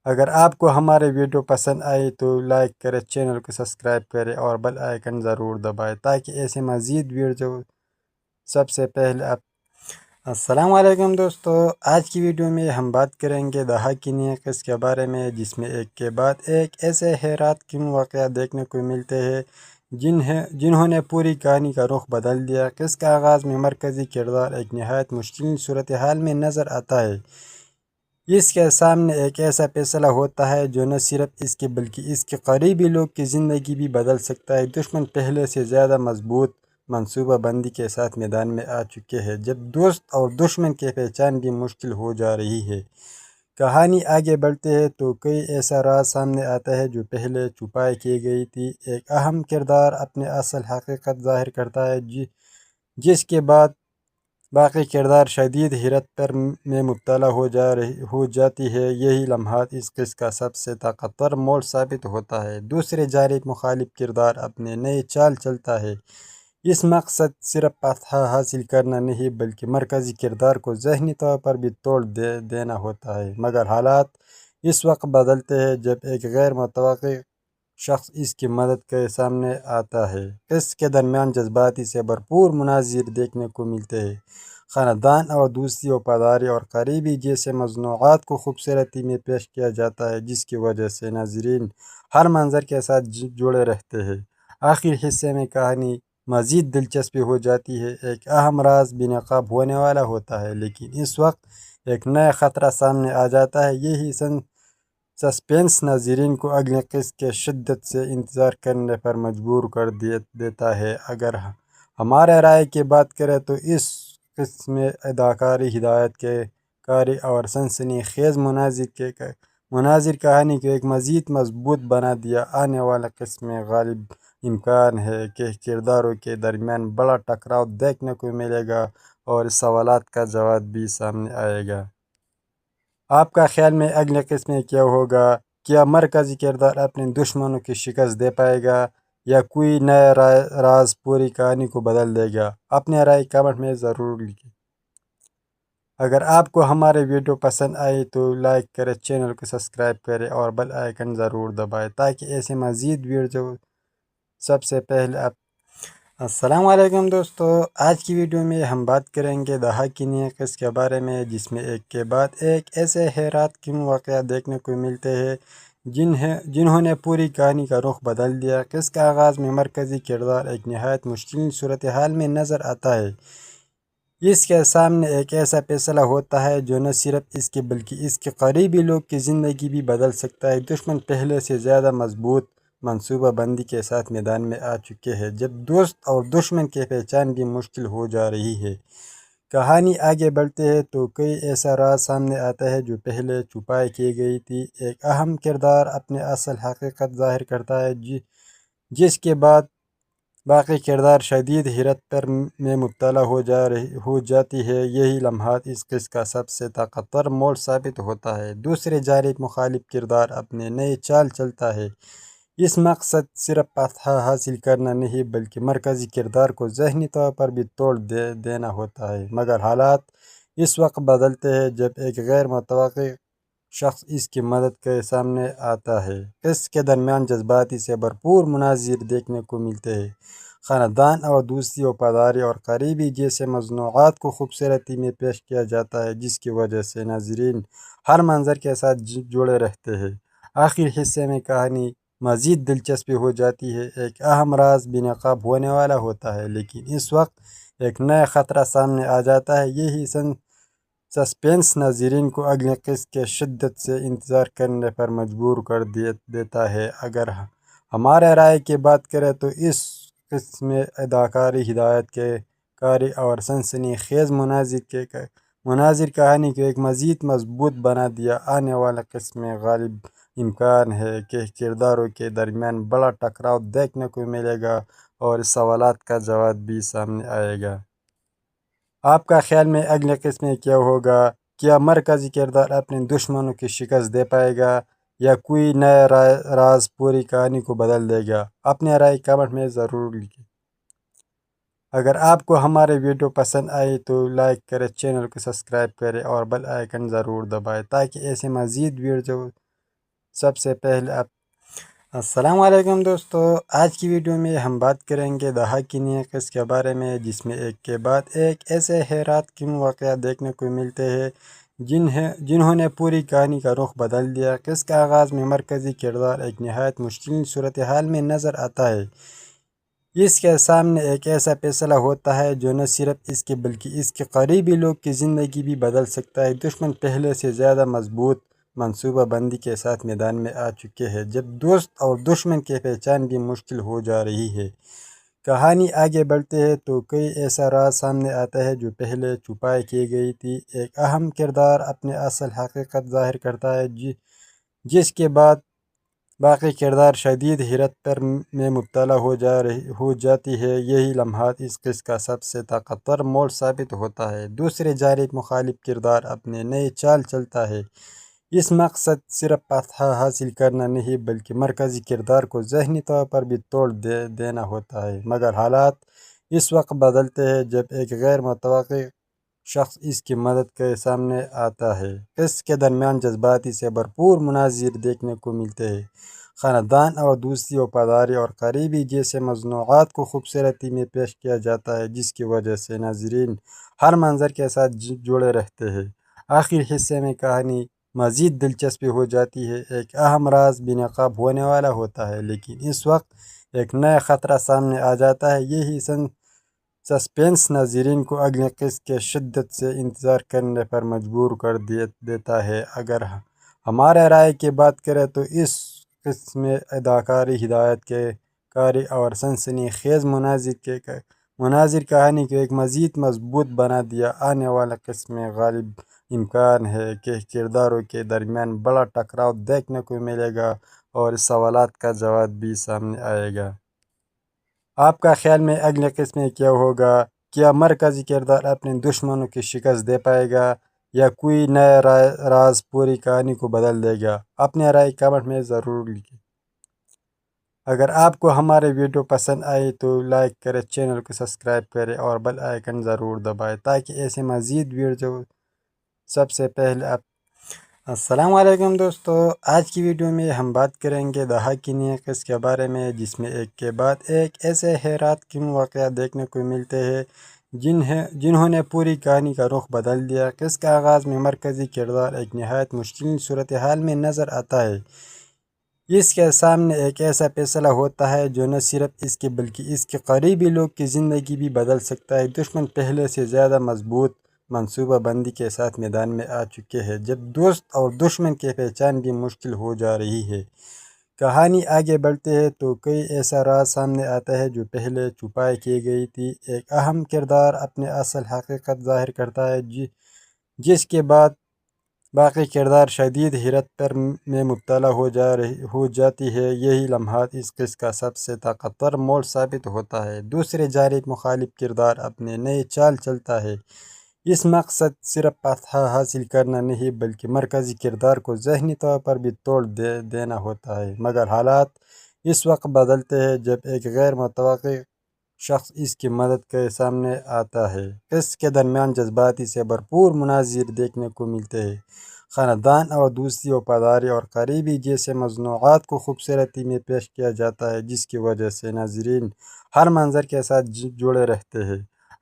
اگر آپ کو ہمارے ویڈیو پسند آئی تو لائک کریں، چینل کو سبسکرائب کریں اور بیل آئیکن ضرور دبائیں تاکہ ایسے مزید ویڈیو سب سے پہلے السلام علیکم دوستو، آج کی ویڈیو میں ہم بات کریں گے دا حقینی قصے کے بارے میں، جس میں ایک کے بعد ایک ایسے حیرات کن واقعات دیکھنے کو ملتے ہیں جنہوں نے پوری کہانی کا رخ بدل دیا۔ قصے کا آغاز میں مرکزی کردار ایک نہایت مشکل صورتحال میں نظر آتا ہے۔ اس کے سامنے ایک ایسا فیصلہ ہوتا ہے جو نہ صرف اس کے بلکہ اس کے قریبی لوگ کی زندگی بھی بدل سکتا ہے۔ دشمن پہلے سے زیادہ مضبوط منصوبہ بندی کے ساتھ میدان میں آ چکے ہیں، جب دوست اور دشمن کی پہچان بھی مشکل ہو جا رہی ہے۔ کہانی آگے بڑھتے ہیں تو کئی ایسا راز سامنے آتا ہے جو پہلے چھپائی کی گئی تھی۔ ایک اہم کردار اپنے اصل حقیقت ظاہر کرتا ہے، جس کے بعد باقی کردار شدید حیرت پر میں مبتلا ہو جاتی ہے۔ یہی لمحات اس قصے کا سب سے طاقتور موڑ ثابت ہوتا ہے۔ دوسری جانب مخالف کردار اپنے نئے چال چلتا ہے۔ اس مقصد صرف فتح حاصل کرنا نہیں بلکہ مرکزی کردار کو ذہنی طور پر بھی توڑ دینا ہوتا ہے، مگر حالات اس وقت بدلتے ہیں جب ایک غیر متوقع شخص اس کی مدد کے سامنے آتا ہے۔ قصے کے درمیان جذباتی سے بھرپور مناظر دیکھنے کو ملتے ہیں۔ خاندان اور دوستی، وفاداری اور قریبی جیسے موضوعات کو خوبصورتی میں پیش کیا جاتا ہے، جس کی وجہ سے ناظرین ہر منظر کے ساتھ جڑے رہتے ہیں۔ آخری حصے میں کہانی مزید دلچسپ ہو جاتی ہے۔ ایک اہم راز بے نقاب ہونے والا ہوتا ہے، لیکن اس وقت ایک نیا خطرہ سامنے آ جاتا ہے۔ یہی سسپینس ناظرین کو اگلے قسط کے شدت سے انتظار کرنے پر مجبور کر دیتا ہے۔ اگر ہمارے رائے کی بات کریں تو اس قسط میں اداکاری، ہدایت کاری اور سنسنی خیز مناظر کہانی کو ایک مزید مضبوط بنا دیا۔ آنے والے قسم میں غالب امکان ہے کہ کرداروں کے درمیان بڑا ٹکراؤ دیکھنے کو ملے گا اور اس سوالات کا جواب بھی سامنے آئے گا۔ آپ کا خیال میں اگلے قسم میں کیا ہوگا؟ کیا مرکزی کردار اپنے دشمنوں کی شکست دے پائے گا یا کوئی نیا راز پوری کہانی کو بدل دے گا؟ اپنے رائے کمنٹ میں ضرور لکھیں۔ اگر آپ کو ہمارے ویڈیو پسند آئی تو لائک کریں، چینل کو سبسکرائب کریں اور بیل آئیکن ضرور دبائیں تاکہ ایسے مزید ویڈیو سب سے پہلے السلام علیکم دوستو، آج کی ویڈیو میں ہم بات کریں گے دا حقین قصے کے بارے میں، جس میں ایک کے بعد ایک ایسے حیرات کن واقعات دیکھنے کو ملتے ہیں جنہوں نے پوری کہانی کا رخ بدل دیا۔ قصے کا آغاز میں مرکزی کردار ایک نہایت مشکل صورتحال میں نظر آتا ہے۔ اس کے سامنے ایک ایسا فیصلہ ہوتا ہے جو نہ صرف اس کے بلکہ اس کے قریبی لوگ کی زندگی بھی بدل سکتا ہے۔ دشمن پہلے سے زیادہ مضبوط منصوبہ بندی کے ساتھ میدان میں آ چکے ہیں، جب دوست اور دشمن کی پہچان بھی مشکل ہو جا رہی ہے۔ کہانی آگے بڑھتے ہیں تو کوئی ایسا راز سامنے آتا ہے جو پہلے چھپائی کی گئی تھی۔ ایک اہم کردار اپنے اصل حقیقت ظاہر کرتا ہے، جس کے بعد باقی کردار شدید حیرت پر میں مبتلا ہو جاتی ہے۔ یہی لمحات اس قصے کا سب سے طاقتور موڑ ثابت ہوتا ہے۔ دوسری جانب مخالف کردار اپنے نئے چال چلتا ہے۔ اس مقصد صرف فتح حاصل کرنا نہیں بلکہ مرکزی کردار کو ذہنی طور پر بھی توڑ دینا ہوتا ہے۔ مگر حالات اس وقت بدلتے ہیں جب ایک غیر متوقع شخص اس کی مدد کے سامنے آتا ہے۔ اس کے درمیان جذباتی سے بھرپور مناظر دیکھنے کو ملتے ہیں۔ خاندان اور دوستی، وفاداری اور قریبی جیسے موضوعات کو خوبصورتی میں پیش کیا جاتا ہے، جس کی وجہ سے ناظرین ہر منظر کے ساتھ جڑے رہتے ہیں۔ آخر حصے میں کہانی مزید دلچسپ ہو جاتی ہے۔ ایک اہم راز بے نقاب ہونے والا ہوتا ہے، لیکن اس وقت ایک نیا خطرہ سامنے آ جاتا ہے۔ یہی سسپینس ناظرین کو اگلے قسط کے شدت سے انتظار کرنے پر مجبور کر دیتا ہے۔ اگر ہمارے رائے کی بات کریں تو اس قسط میں اداکاری، ہدایت کاری اور سنسنی خیز مناظر کہانی کو ایک مزید مضبوط بنا دیا۔ آنے والے قسط میں غالب امکان ہے کہ کرداروں کے درمیان بڑا ٹکراؤ دیکھنے کو ملے گا اور اس سوالات کا جواب بھی سامنے آئے گا۔ آپ کا خیال میں اگلے قسط میں کیا ہوگا؟ کیا مرکزی کردار اپنے دشمنوں کی شکست دے پائے گا یا کوئی نیا راز پوری کہانی کو بدل دے گا؟ اپنے رائے کمنٹ میں ضرور لکھیں۔ اگر آپ کو ہمارے ویڈیو پسند آئی تو لائک کریں، چینل کو سبسکرائب کریں اور بیل آئیکن ضرور دبائیں تاکہ ایسے مزید ویڈیو سب سے پہلے آپ۔ السلام علیکم دوستو، آج کی ویڈیو میں ہم بات کریں گے دا حقین قصے کے بارے میں، جس میں ایک کے بعد ایک ایسے حیرات کن واقعات دیکھنے کو ملتے ہیں جنہوں نے پوری کہانی کا رخ بدل دیا۔ قصے کا آغاز میں مرکزی کردار ایک نہایت مشکل صورتحال میں نظر آتا ہے۔ اس کے سامنے ایک ایسا فیصلہ ہوتا ہے جو نہ صرف اس کے بلکہ اس کے قریبی لوگ کی زندگی بھی بدل سکتا ہے۔ دشمن پہلے سے زیادہ مضبوط منصوبہ بندی کے ساتھ میدان میں آ چکے ہیں، جب دوست اور دشمن کی پہچان بھی مشکل ہو جا رہی ہے۔ کہانی آگے بڑھتے ہیں تو کوئی ایسا راز سامنے آتا ہے جو پہلے چھپائی کی گئی تھی۔ ایک اہم کردار اپنے اصل حقیقت ظاہر کرتا ہے، جس کے بعد باقی کردار شدید حیرت پر میں مبتلا ہو جاتی ہے۔ یہی لمحات اس قصے کا سب سے طاقتور موڑ ثابت ہوتا ہے۔ دوسری جانب مخالف کردار اپنے نئے چال چلتا ہے۔ اس مقصد صرف فتح حاصل کرنا نہیں بلکہ مرکزی کردار کو ذہنی طور پر بھی توڑ دینا ہوتا ہے۔ مگر حالات اس وقت بدلتے ہیں جب ایک غیر متوقع شخص اس کی مدد کے سامنے آتا ہے۔ قصے کے درمیان جذباتی سے بھرپور مناظر دیکھنے کو ملتے ہیں۔ خاندان اور دوستی، وفاداری اور قریبی جیسے موضوعات کو خوبصورتی میں پیش کیا جاتا ہے، جس کی وجہ سے ناظرین ہر منظر کے ساتھ جڑے رہتے ہیں۔ آخر حصے میں کہانی مزید دلچسپ ہو جاتی ہے۔ ایک اہم راز بے نقاب ہونے والا ہوتا ہے، لیکن اس وقت ایک نیا خطرہ سامنے آ جاتا ہے۔ یہی سسپینس ناظرین کو اگلے قسط کے شدت سے انتظار کرنے پر مجبور کر دیتا ہے۔ اگر ہمارے رائے کی بات کریں تو اس قسط میں اداکاری، ہدایت کاری اور سنسنی خیز مناظر کہانی کو ایک مزید مضبوط بنا دیا۔ آنے والے قسط میں غالب امکان ہے کہ کرداروں کے درمیان بڑا ٹکراؤ دیکھنے کو ملے گا اور اس سوالات کا جواب بھی سامنے آئے گا۔ آپ کا خیال میں اگلے قسط میں کیا ہوگا؟ کیا مرکزی کردار اپنے دشمنوں کی شکست دے پائے گا یا کوئی نیا راز پوری کہانی کو بدل دے گا؟ اپنے رائے کمنٹ میں ضرور لکھیں۔ اگر آپ کو ہمارے ویڈیو پسند آئی تو لائک کریں، چینل کو سبسکرائب کریں اور بیل آئیکن ضرور دبائیں تاکہ ایسے مزید ویڈیو سب سے پہلے آپ السلام علیکم دوستو، آج کی ویڈیو میں ہم بات کریں گے دہا کی نیقص کے بارے میں، جس میں ایک کے بعد ایک ایسے حیرات کن واقعات دیکھنے کو ملتے ہیں جنہوں نے پوری کہانی کا رخ بدل دیا۔ قصے کا آغاز میں مرکزی کردار ایک نہایت مشکل صورتحال میں نظر آتا ہے۔ اس کے سامنے ایک ایسا فیصلہ ہوتا ہے جو نہ صرف اس کے بلکہ اس کے قریبی لوگ کی زندگی بھی بدل سکتا ہے۔ دشمن پہلے سے زیادہ مضبوط منصوبہ بندی کے ساتھ میدان میں آ چکے ہیں، جب دوست اور دشمن کی پہچان بھی مشکل ہو جا رہی ہے۔ کہانی آگے بڑھتے ہیں تو کئی ایسا راز سامنے آتا ہے جو پہلے چھپائی کی گئی تھی۔ ایک اہم کردار اپنے اصل حقیقت ظاہر کرتا ہے، جس کے بعد باقی کردار شدید حیرت میں مبتلا ہو جاتی ہے۔ یہی لمحات اس قصے کا سب سے طاقتور موڑ ثابت ہوتا ہے۔ دوسری جانب مخالف کردار اپنے نئے چال چلتا ہے۔ اس مقصد صرف فتح حاصل کرنا نہیں بلکہ مرکزی کردار کو ذہنی طور پر بھی توڑ دینا ہوتا ہے۔ مگر حالات اس وقت بدلتے ہیں جب ایک غیر متوقع شخص اس کی مدد کے سامنے آتا ہے۔ قصے کے درمیان جذباتی سے بھرپور مناظر دیکھنے کو ملتے ہیں۔ خاندان اور دوستی، وفاداری اور قریبی جیسے موضوعات کو خوبصورتی میں پیش کیا جاتا ہے، جس کی وجہ سے ناظرین ہر منظر کے ساتھ جڑے رہتے ہیں۔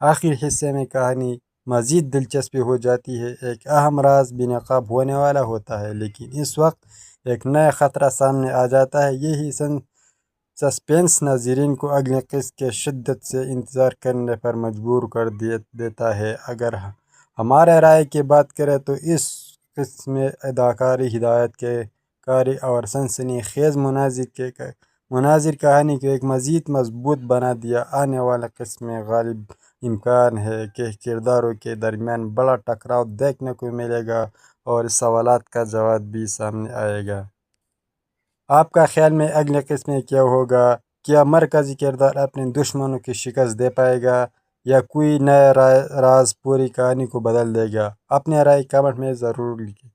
آخری حصے میں کہانی مزید دلچسپ ہو جاتی ہے۔ ایک اہم راز بے نقاب ہونے والا ہوتا ہے، لیکن اس وقت ایک نیا خطرہ سامنے آ جاتا ہے۔ یہی سسپینس ناظرین کو اگلے قسط کے شدت سے انتظار کرنے پر مجبور کر دیتا ہے۔ اگر ہمارے رائے کی بات کریں تو اس قسط میں اداکاری، ہدایت کاری اور سنسنی خیز مناظر کہانی کو ایک مزید مضبوط بنا دیا۔ آنے والے قسط میں غالب امکان ہے کہ کرداروں کے درمیان بڑا ٹکراؤ دیکھنے کو ملے گا اور اس سوالات کا جواب بھی سامنے آئے گا۔ آپ کا خیال میں اگلے قسط میں کیا ہوگا؟ کیا مرکزی کردار اپنے دشمنوں کی شکست دے پائے گا یا کوئی نیا راز پوری کہانی کو بدل دے گا؟ اپنے رائے کمنٹ میں ضرور لکھیں۔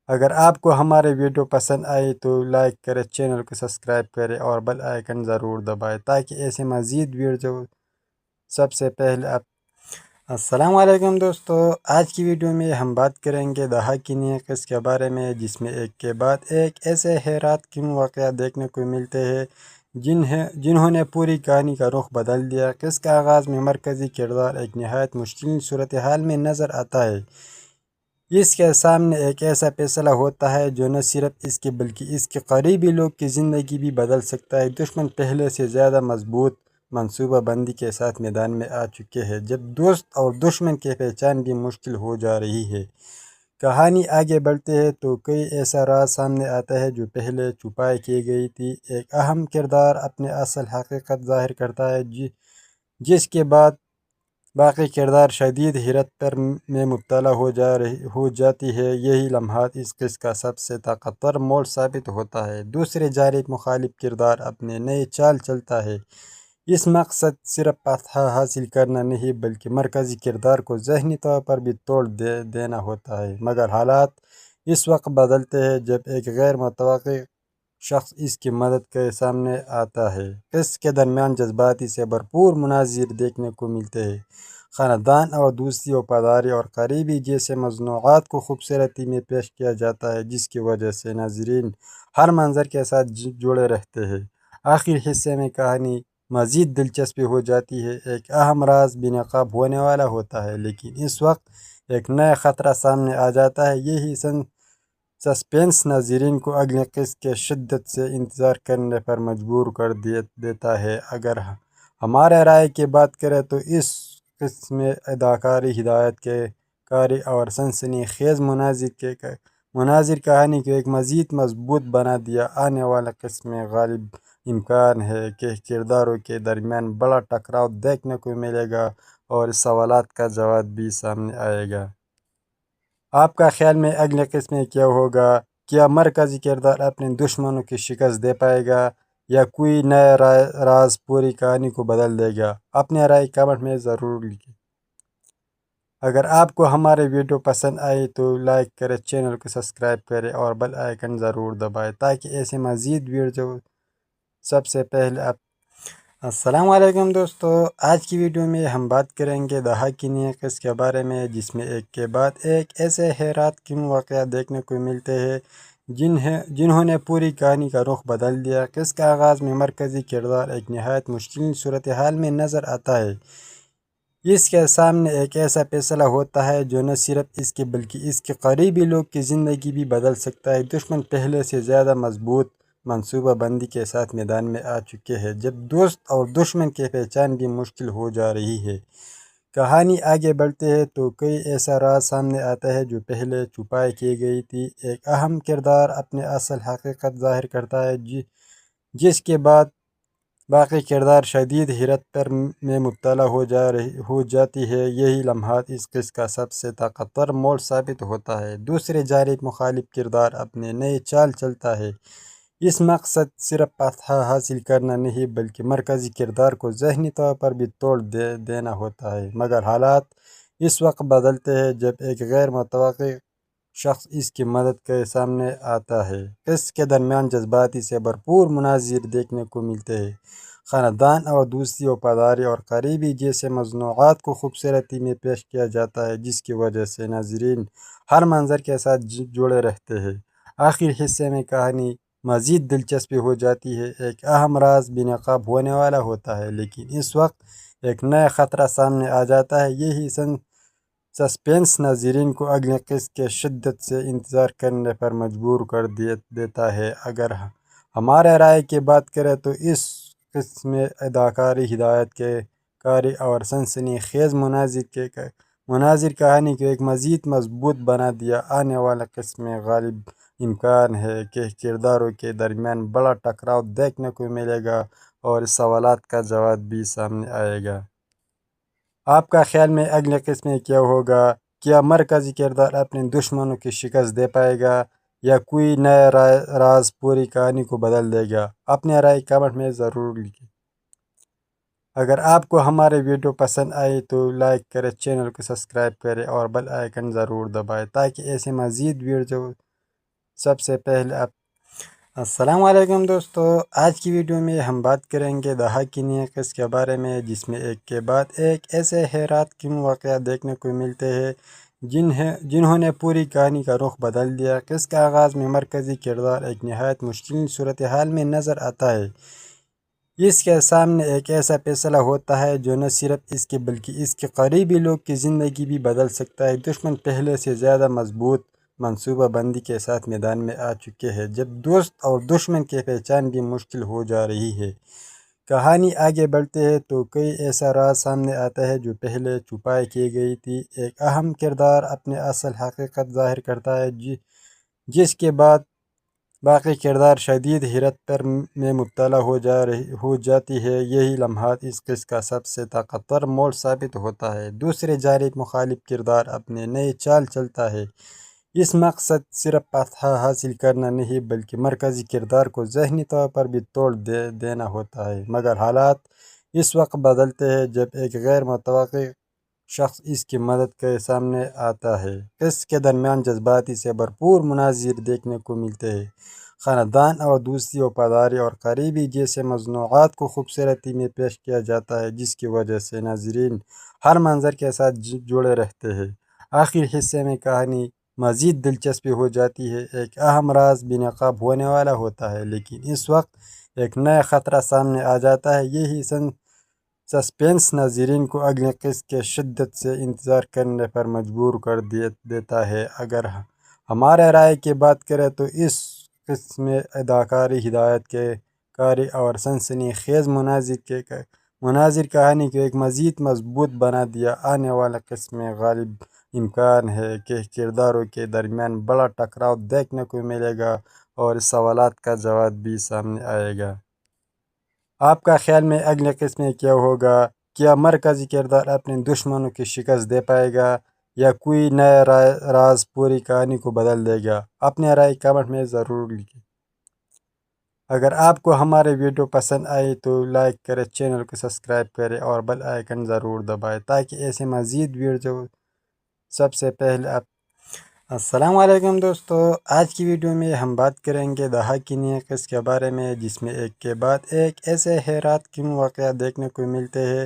اگر آپ کو ہمارے ویڈیو پسند آئی تو لائک کریں، چینل کو سبسکرائب کریں اور بیل آئیکن ضرور دبائیں تاکہ ایسے مزید ویڈیو سب سے پہلے السلام علیکم دوستو، آج کی ویڈیو میں ہم بات کریں گے دہا کی نیقص کے بارے میں، جس میں ایک کے بعد ایک ایسے حیرات کن واقعات دیکھنے کو ملتے ہیں جنہوں نے پوری کہانی کا رخ بدل دیا۔ قصے کا آغاز میں مرکزی کردار ایک نہایت مشکل صورتحال میں نظر آتا ہے۔ اس کے سامنے ایک ایسا فیصلہ ہوتا ہے جو نہ صرف اس کے بلکہ اس کے قریبی لوگ کی زندگی بھی بدل سکتا ہے۔ دشمن پہلے سے زیادہ مضبوط منصوبہ بندی کے ساتھ میدان میں آ چکے ہیں، جب دوست اور دشمن کی پہچان بھی مشکل ہو جا رہی ہے۔ کہانی آگے بڑھتے ہیں تو کئی ایسا راز سامنے آتا ہے جو پہلے چھپائی کی گئی تھی۔ ایک اہم کردار اپنے اصل حقیقت ظاہر کرتا ہے، جس کے بعد باقی کردار شدید حیرت میں مبتلا ہو جاتی ہے۔ یہی لمحات اس قصے کا سب سے طاقتور موڑ ثابت ہوتا ہے۔ دوسری جانب مخالف کردار اپنے نئے چال چلتا ہے۔ اس مقصد صرف فتح حاصل کرنا نہیں بلکہ مرکزی کردار کو ذہنی طور پر بھی توڑ دینا ہوتا ہے۔ مگر حالات اس وقت بدلتے ہیں جب ایک غیر متوقع شخص اس کی مدد کے سامنے آتا ہے۔ قصے کے درمیان جذباتی سے بھرپور مناظر دیکھنے کو ملتے ہیں۔ خاندان اور دوستی، وفاداری اور قریبی جیسے موضوعات کو خوبصورتی میں پیش کیا جاتا ہے، جس کی وجہ سے ناظرین ہر منظر کے ساتھ جڑے رہتے ہیں۔ آخری حصے میں کہانی مزید دلچسپ ہو جاتی ہے۔ ایک اہم راز بے نقاب ہونے والا ہوتا ہے، لیکن اس وقت ایک نیا خطرہ سامنے آ جاتا ہے۔ یہی سسپینس ناظرین کو اگلے قسط کے شدت سے انتظار کرنے پر مجبور کر دیتا ہے۔ اگر ہمارے رائے کی بات کریں تو اس قسط میں اداکاری، ہدایت کاری اور سنسنی خیز مناظر کہانی کو ایک مزید مضبوط بنا دیا۔ آنے والے قسط میں غالب امکان ہے کہ کرداروں کے درمیان بڑا ٹکراؤ دیکھنے کو ملے گا اور اس سوالات کا جواب بھی سامنے آئے گا۔ آپ کا خیال میں اگلے قسط میں کیا ہوگا؟ کیا مرکزی کردار اپنے دشمنوں کی شکست دے پائے گا یا کوئی نیا راز پوری کہانی کو بدل دے گا؟ اپنے رائے کمنٹ میں ضرور لکھیں۔ اگر آپ کو ہمارے ویڈیو پسند آئی تو لائک کریں، چینل کو سبسکرائب کریں اور بیل آئیکن ضرور دبائیں تاکہ ایسے مزید ویڈیو سب سے پہلے السلام علیکم دوستو، آج کی ویڈیو میں ہم بات کریں گے دہا کی نیقص کے بارے میں، جس میں ایک کے بعد ایک ایسے حیرات کن واقعات دیکھنے کو ملتے ہیں جنہوں نے پوری کہانی کا رخ بدل دیا۔ قصے کا آغاز میں مرکزی کردار ایک نہایت مشکل صورتحال میں نظر آتا ہے۔ اس کے سامنے ایک ایسا فیصلہ ہوتا ہے جو نہ صرف اس کے بلکہ اس کے قریبی لوگ کی زندگی بھی بدل سکتا ہے۔ دشمن پہلے سے زیادہ مضبوط منصوبہ بندی کے ساتھ میدان میں آ چکے ہیں، جب دوست اور دشمن کی پہچان بھی مشکل ہو جا رہی ہے۔ کہانی آگے بڑھتے ہیں تو کئی ایسا راز سامنے آتا ہے جو پہلے چھپائی کی گئی تھی۔ ایک اہم کردار اپنے اصل حقیقت ظاہر کرتا ہے، جس کے بعد باقی کردار شدید حیرت میں مبتلا ہو جاتی ہے۔ یہی لمحات اس قصے کا سب سے طاقتور موڑ ثابت ہوتا ہے۔ دوسری جانب مخالف کردار اپنے نئے چال چلتا ہے۔ اس مقصد صرف فتح حاصل کرنا نہیں بلکہ مرکزی کردار کو ذہنی طور پر بھی توڑ دینا ہوتا ہے، مگر حالات اس وقت بدلتے ہیں جب ایک غیر متوقع شخص اس کی مدد کے سامنے آتا ہے۔ قصے کے درمیان جذباتی سے بھرپور مناظر دیکھنے کو ملتے ہیں۔ خاندان اور دوستی، وفاداری اور قریبی جیسے موضوعات کو خوبصورتی میں پیش کیا جاتا ہے، جس کی وجہ سے ناظرین ہر منظر کے ساتھ جڑے رہتے ہیں۔ آخری حصے میں کہانی مزید دلچسپی ہو جاتی ہے۔ ایک اہم راز بے نقاب ہونے والا ہوتا ہے، لیکن اس وقت ایک نیا خطرہ سامنے آ جاتا ہے۔ یہی سسپینس ناظرین کو اگلے قسط کے شدت سے انتظار کرنے پر مجبور کر دیتا ہے۔ اگر ہمارے رائے کی بات کریں تو اس قسط میں اداکاری، ہدایت کاری اور سنسنی خیز مناظر کہانی کو ایک مزید مضبوط بنا دیا۔ آنے والے قسط میں غالب امکان ہے کہ کرداروں کے درمیان بڑا ٹکراؤ دیکھنے کو ملے گا اور اس سوالات کا جواب بھی سامنے آئے گا۔ آپ کا خیال میں اگلے قسط میں کیا ہوگا؟ کیا مرکزی کردار اپنے دشمنوں کی شکست دے پائے گا یا کوئی نیا راز پوری کہانی کو بدل دے گا؟ اپنے رائے کمنٹ میں ضرور لکھیں۔ اگر آپ کو ہمارے ویڈیو پسند آئی تو لائک کریں، چینل کو سبسکرائب کریں اور بیل آئیکن ضرور دبائیں تاکہ ایسے مزید ویڈیو سب سے پہلے السلام علیکم دوستو، آج کی ویڈیو میں ہم بات کریں گے دہا کی نیقص کے بارے میں، جس میں ایک کے بعد ایک ایسے حیرات کن واقعات دیکھنے کو ملتے ہیں جنہوں نے پوری کہانی کا رخ بدل دیا۔ قصے کا آغاز میں مرکزی کردار ایک نہایت مشکل صورتحال میں نظر آتا ہے۔ اس کے سامنے ایک ایسا فیصلہ ہوتا ہے جو نہ صرف اس کے بلکہ اس کے قریبی لوگ کی زندگی بھی بدل سکتا ہے۔ دشمن پہلے سے زیادہ مضبوط منصوبہ بندی کے ساتھ میدان میں آ چکے ہیں، جب دوست اور دشمن کی پہچان بھی مشکل ہو جا رہی ہے۔ کہانی آگے بڑھتے ہیں تو کئی ایسا راز سامنے آتا ہے جو پہلے چھپائی کی گئی تھی۔ ایک اہم کردار اپنے اصل حقیقت ظاہر کرتا ہے، جس کے بعد باقی کردار شدید حیرت میں مبتلا ہو جاتی ہے۔ یہی لمحات اس قصے کا سب سے طاقتور موڑ ثابت ہوتا ہے۔ دوسری جانب مخالف کردار اپنے نئے چال چلتا ہے۔ اس مقصد صرف فتح حاصل کرنا نہیں بلکہ مرکزی کردار کو ذہنی طور پر بھی توڑ دینا ہوتا ہے، مگر حالات اس وقت بدلتے ہیں جب ایک غیر متوقع شخص اس کی مدد کے سامنے آتا ہے۔ قصے کے درمیان جذباتی سے بھرپور مناظر دیکھنے کو ملتے ہیں۔ خاندان اور دوستی، وفاداری اور قریبی جیسے موضوعات کو خوبصورتی میں پیش کیا جاتا ہے، جس کی وجہ سے ناظرین ہر منظر کے ساتھ جڑے رہتے ہیں۔ آخری حصے میں کہانی مزید دلچسپی ہو جاتی ہے۔ ایک اہم راز بے نقاب ہونے والا ہوتا ہے، لیکن اس وقت ایک نیا خطرہ سامنے آ جاتا ہے۔ یہی سسپینس ناظرین کو اگلے قسط کے شدت سے انتظار کرنے پر مجبور کر دیتا ہے۔ اگر ہمارے رائے کی بات کریں تو اس قسط میں اداکاری، ہدایت کاری اور سنسنی خیز مناظر کہانی کو ایک مزید مضبوط بنا دیا۔ آنے والے قسط میں غالب امکان ہے کہ کرداروں کے درمیان بڑا ٹکراؤ دیکھنے کو ملے گا اور اس سوالات کا جواب بھی سامنے آئے گا۔ آپ کا خیال میں اگلے قسط میں کیا ہوگا؟ کیا مرکزی کردار اپنے دشمنوں کی شکست دے پائے گا یا کوئی نیا راز پوری کہانی کو بدل دے گا؟ اپنے رائے کمنٹ میں ضرور لکھیں۔ اگر آپ کو ہمارے ویڈیو پسند آئی تو لائک کریں، چینل کو سبسکرائب کریں اور بیل آئیکن ضرور دبائیں تاکہ ایسے مزید ویڈیو سب سے پہلے السلام علیکم دوستو، آج کی ویڈیو میں ہم بات کریں گے دا حقین قص کے بارے میں، جس میں ایک کے بعد ایک ایسے حیرات کن واقعات دیکھنے کو ملتے ہیں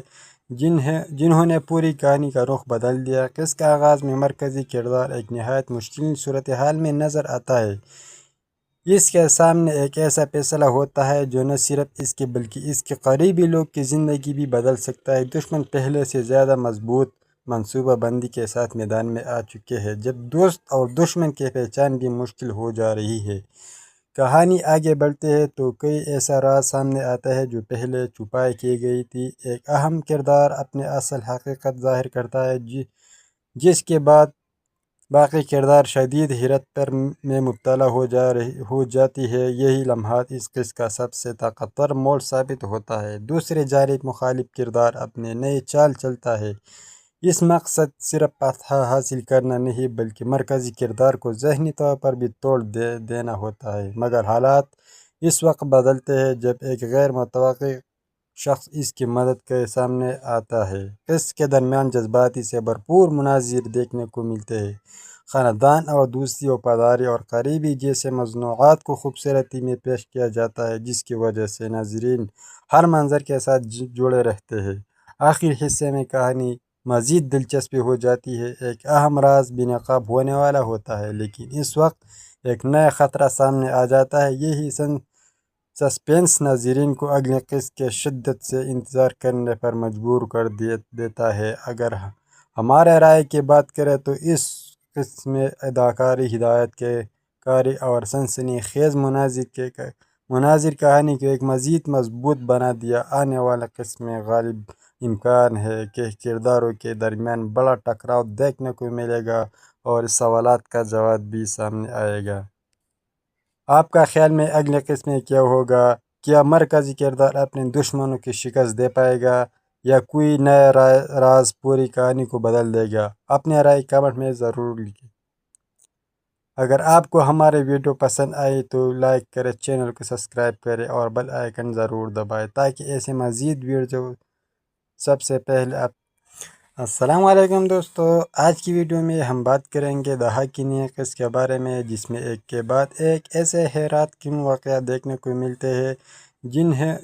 جنہوں نے پوری کہانی کا رخ بدل دیا۔ قص کا آغاز میں مرکزی کردار ایک نہایت مشکل صورتحال میں نظر آتا ہے۔ اس کے سامنے ایک ایسا فیصلہ ہوتا ہے جو نہ صرف اس کے بلکہ اس کے قریبی لوگ کی زندگی بھی بدل سکتا ہے۔ دشمن پہلے سے زیادہ مضبوط منصوبہ بندی کے ساتھ میدان میں آ چکے ہیں، جب دوست اور دشمن کی پہچان بھی مشکل ہو جا رہی ہے۔ کہانی آگے بڑھتے ہیں تو کئی ایسا راز سامنے آتا ہے جو پہلے چھپائی کی گئی تھی۔ ایک اہم کردار اپنے اصل حقیقت ظاہر کرتا ہے، جس کے بعد باقی کردار شدید حیرت پر میں مبتلا ہو جاتی ہے۔ یہی لمحات اس قصے کا سب سے طاقتور موڑ ثابت ہوتا ہے۔ دوسری جانب مخالف کردار اپنے نئے چال چلتا ہے۔ اس مقصد صرف فتح حاصل کرنا نہیں بلکہ مرکزی کردار کو ذہنی طور پر بھی توڑ دینا ہوتا ہے، مگر حالات اس وقت بدلتے ہیں جب ایک غیر متوقع شخص اس کی مدد کے سامنے آتا ہے۔ قصے کے درمیان جذباتی سے بھرپور مناظر دیکھنے کو ملتے ہیں۔ خاندان اور دوستی، وفاداری اور قریبی جیسے موضوعات کو خوبصورتی میں پیش کیا جاتا ہے، جس کی وجہ سے ناظرین ہر منظر کے ساتھ جڑے رہتے ہیں۔ آخری حصے میں کہانی مزید دلچسپی ہو جاتی ہے۔ ایک اہم راز بے نقاب ہونے والا ہوتا ہے، لیکن اس وقت ایک نیا خطرہ سامنے آ جاتا ہے۔ یہی سسپینس ناظرین کو اگلے قصے کے شدت سے انتظار کرنے پر مجبور کر دیتا ہے۔ اگر ہمارے رائے کی بات کریں تو اس قسم میں اداکاری، ہدایت کاری اور سنسنی خیز مناظر کہانی کو ایک مزید مضبوط بنا دیا۔ آنے والے قسم میں غالب امکان ہے کہ کرداروں کے درمیان بڑا ٹکراؤ دیکھنے کو ملے گا اور اس سوالات کا جواب بھی سامنے آئے گا۔ آپ کا خیال میں اگلے قسم میں کیا ہوگا؟ کیا مرکزی کردار اپنے دشمنوں کی شکست دے پائے گا یا کوئی نیا راز پوری کہانی کو بدل دے گا؟ اپنے رائے کمنٹ میں ضرور لکھیں۔ اگر آپ کو ہمارے ویڈیو پسند آئی تو لائک کریں، چینل کو سبسکرائب کریں اور بیل آئیکن ضرور دبائیں تاکہ ایسے مزید ویڈیو سب سے پہلے آپ۔ السلام علیکم دوستو، آج کی ویڈیو میں ہم بات کریں گے دا حقین قص کے بارے میں، جس میں ایک کے بعد ایک ایسے حیرات کن واقعات دیکھنے کو ملتے ہیں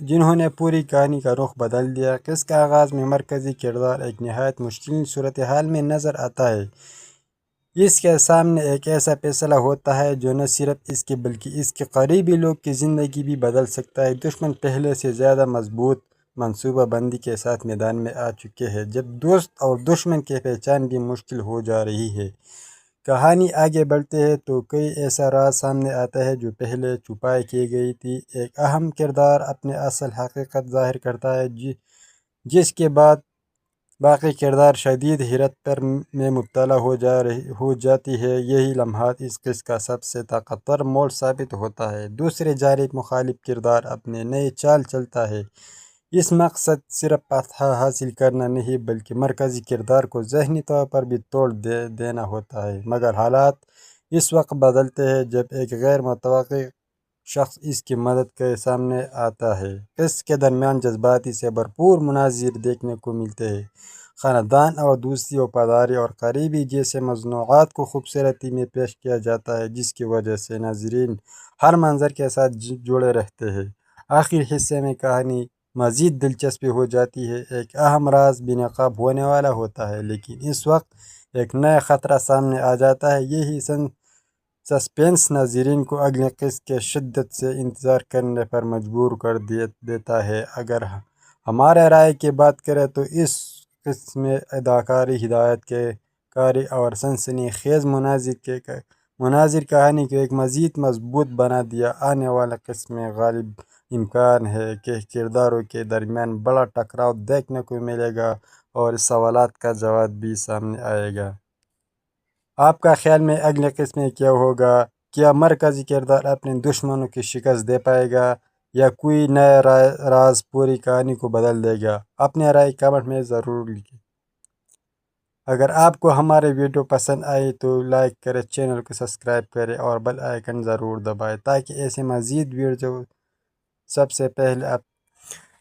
جنہوں نے پوری کہانی کا رخ بدل دیا۔ قصے کا آغاز میں مرکزی کردار ایک نہایت مشکل صورتحال میں نظر آتا ہے۔ اس کے سامنے ایک ایسا فیصلہ ہوتا ہے جو نہ صرف اس کے بلکہ اس کے قریبی لوگ کی زندگی بھی بدل سکتا ہے۔ دشمن پہلے سے زیادہ مضبوط منصوبہ بندی کے ساتھ میدان میں آ چکے ہیں، جب دوست اور دشمن کی پہچان بھی مشکل ہو جا رہی ہے۔ کہانی آگے بڑھتے ہیں تو کئی ایسا راز سامنے آتا ہے جو پہلے چھپائی کی گئی تھی۔ ایک اہم کردار اپنے اصل حقیقت ظاہر کرتا ہے، جس کے بعد باقی کردار شدید حیرت پر میں مبتلا ہو جاتی ہے۔ یہی لمحات اس قصے کا سب سے طاقتور موڑ ثابت ہوتا ہے۔ دوسری جانب مخالف کردار اپنے نئے چال چلتا ہے۔ اس مقصد صرف فتح حاصل کرنا نہیں بلکہ مرکزی کردار کو ذہنی طور پر بھی توڑ دینا ہوتا ہے، مگر حالات اس وقت بدلتے ہیں جب ایک غیر متوقع شخص اس کی مدد کے سامنے آتا ہے۔ قصے کے درمیان جذباتی سے بھرپور مناظر دیکھنے کو ملتے ہیں۔ خاندان اور دوستی، وفاداری اور قریبی جیسے موضوعات کو خوبصورتی میں پیش کیا جاتا ہے، جس کی وجہ سے ناظرین ہر منظر کے ساتھ جڑے رہتے ہیں۔ آخری حصے میں کہانی مزید دلچسپی ہو جاتی ہے۔ ایک اہم راز بے نقاب ہونے والا ہوتا ہے، لیکن اس وقت ایک نیا خطرہ سامنے آ جاتا ہے۔ یہی سسپینس ناظرین کو اگلے قسط کے شدت سے انتظار کرنے پر مجبور کر دیتا ہے۔ اگر ہمارے رائے کی بات کریں تو اس قسط میں اداکاری، ہدایت کاری اور سنسنی خیز مناظر کہانی کو ایک مزید مضبوط بنا دیا۔ آنے والے قسم میں غالب امکان ہے کہ کرداروں کے درمیان بڑا ٹکراؤ دیکھنے کو ملے گا اور اس سوالات کا جواب بھی سامنے آئے گا۔ آپ کا خیال میں اگلے قسم میں کیا ہوگا؟ کیا مرکزی کردار اپنے دشمنوں کی شکست دے پائے گا یا کوئی نیا راز پوری کہانی کو بدل دے گا؟ اپنے رائے کمنٹ میں ضرور لکھیں۔ اگر آپ کو ہمارے ویڈیو پسند آئی تو لائک کریں، چینل کو سبسکرائب کریں اور بیل آئیکن ضرور دبائیں تاکہ ایسے مزید ویڈیو سب سے پہلے آپ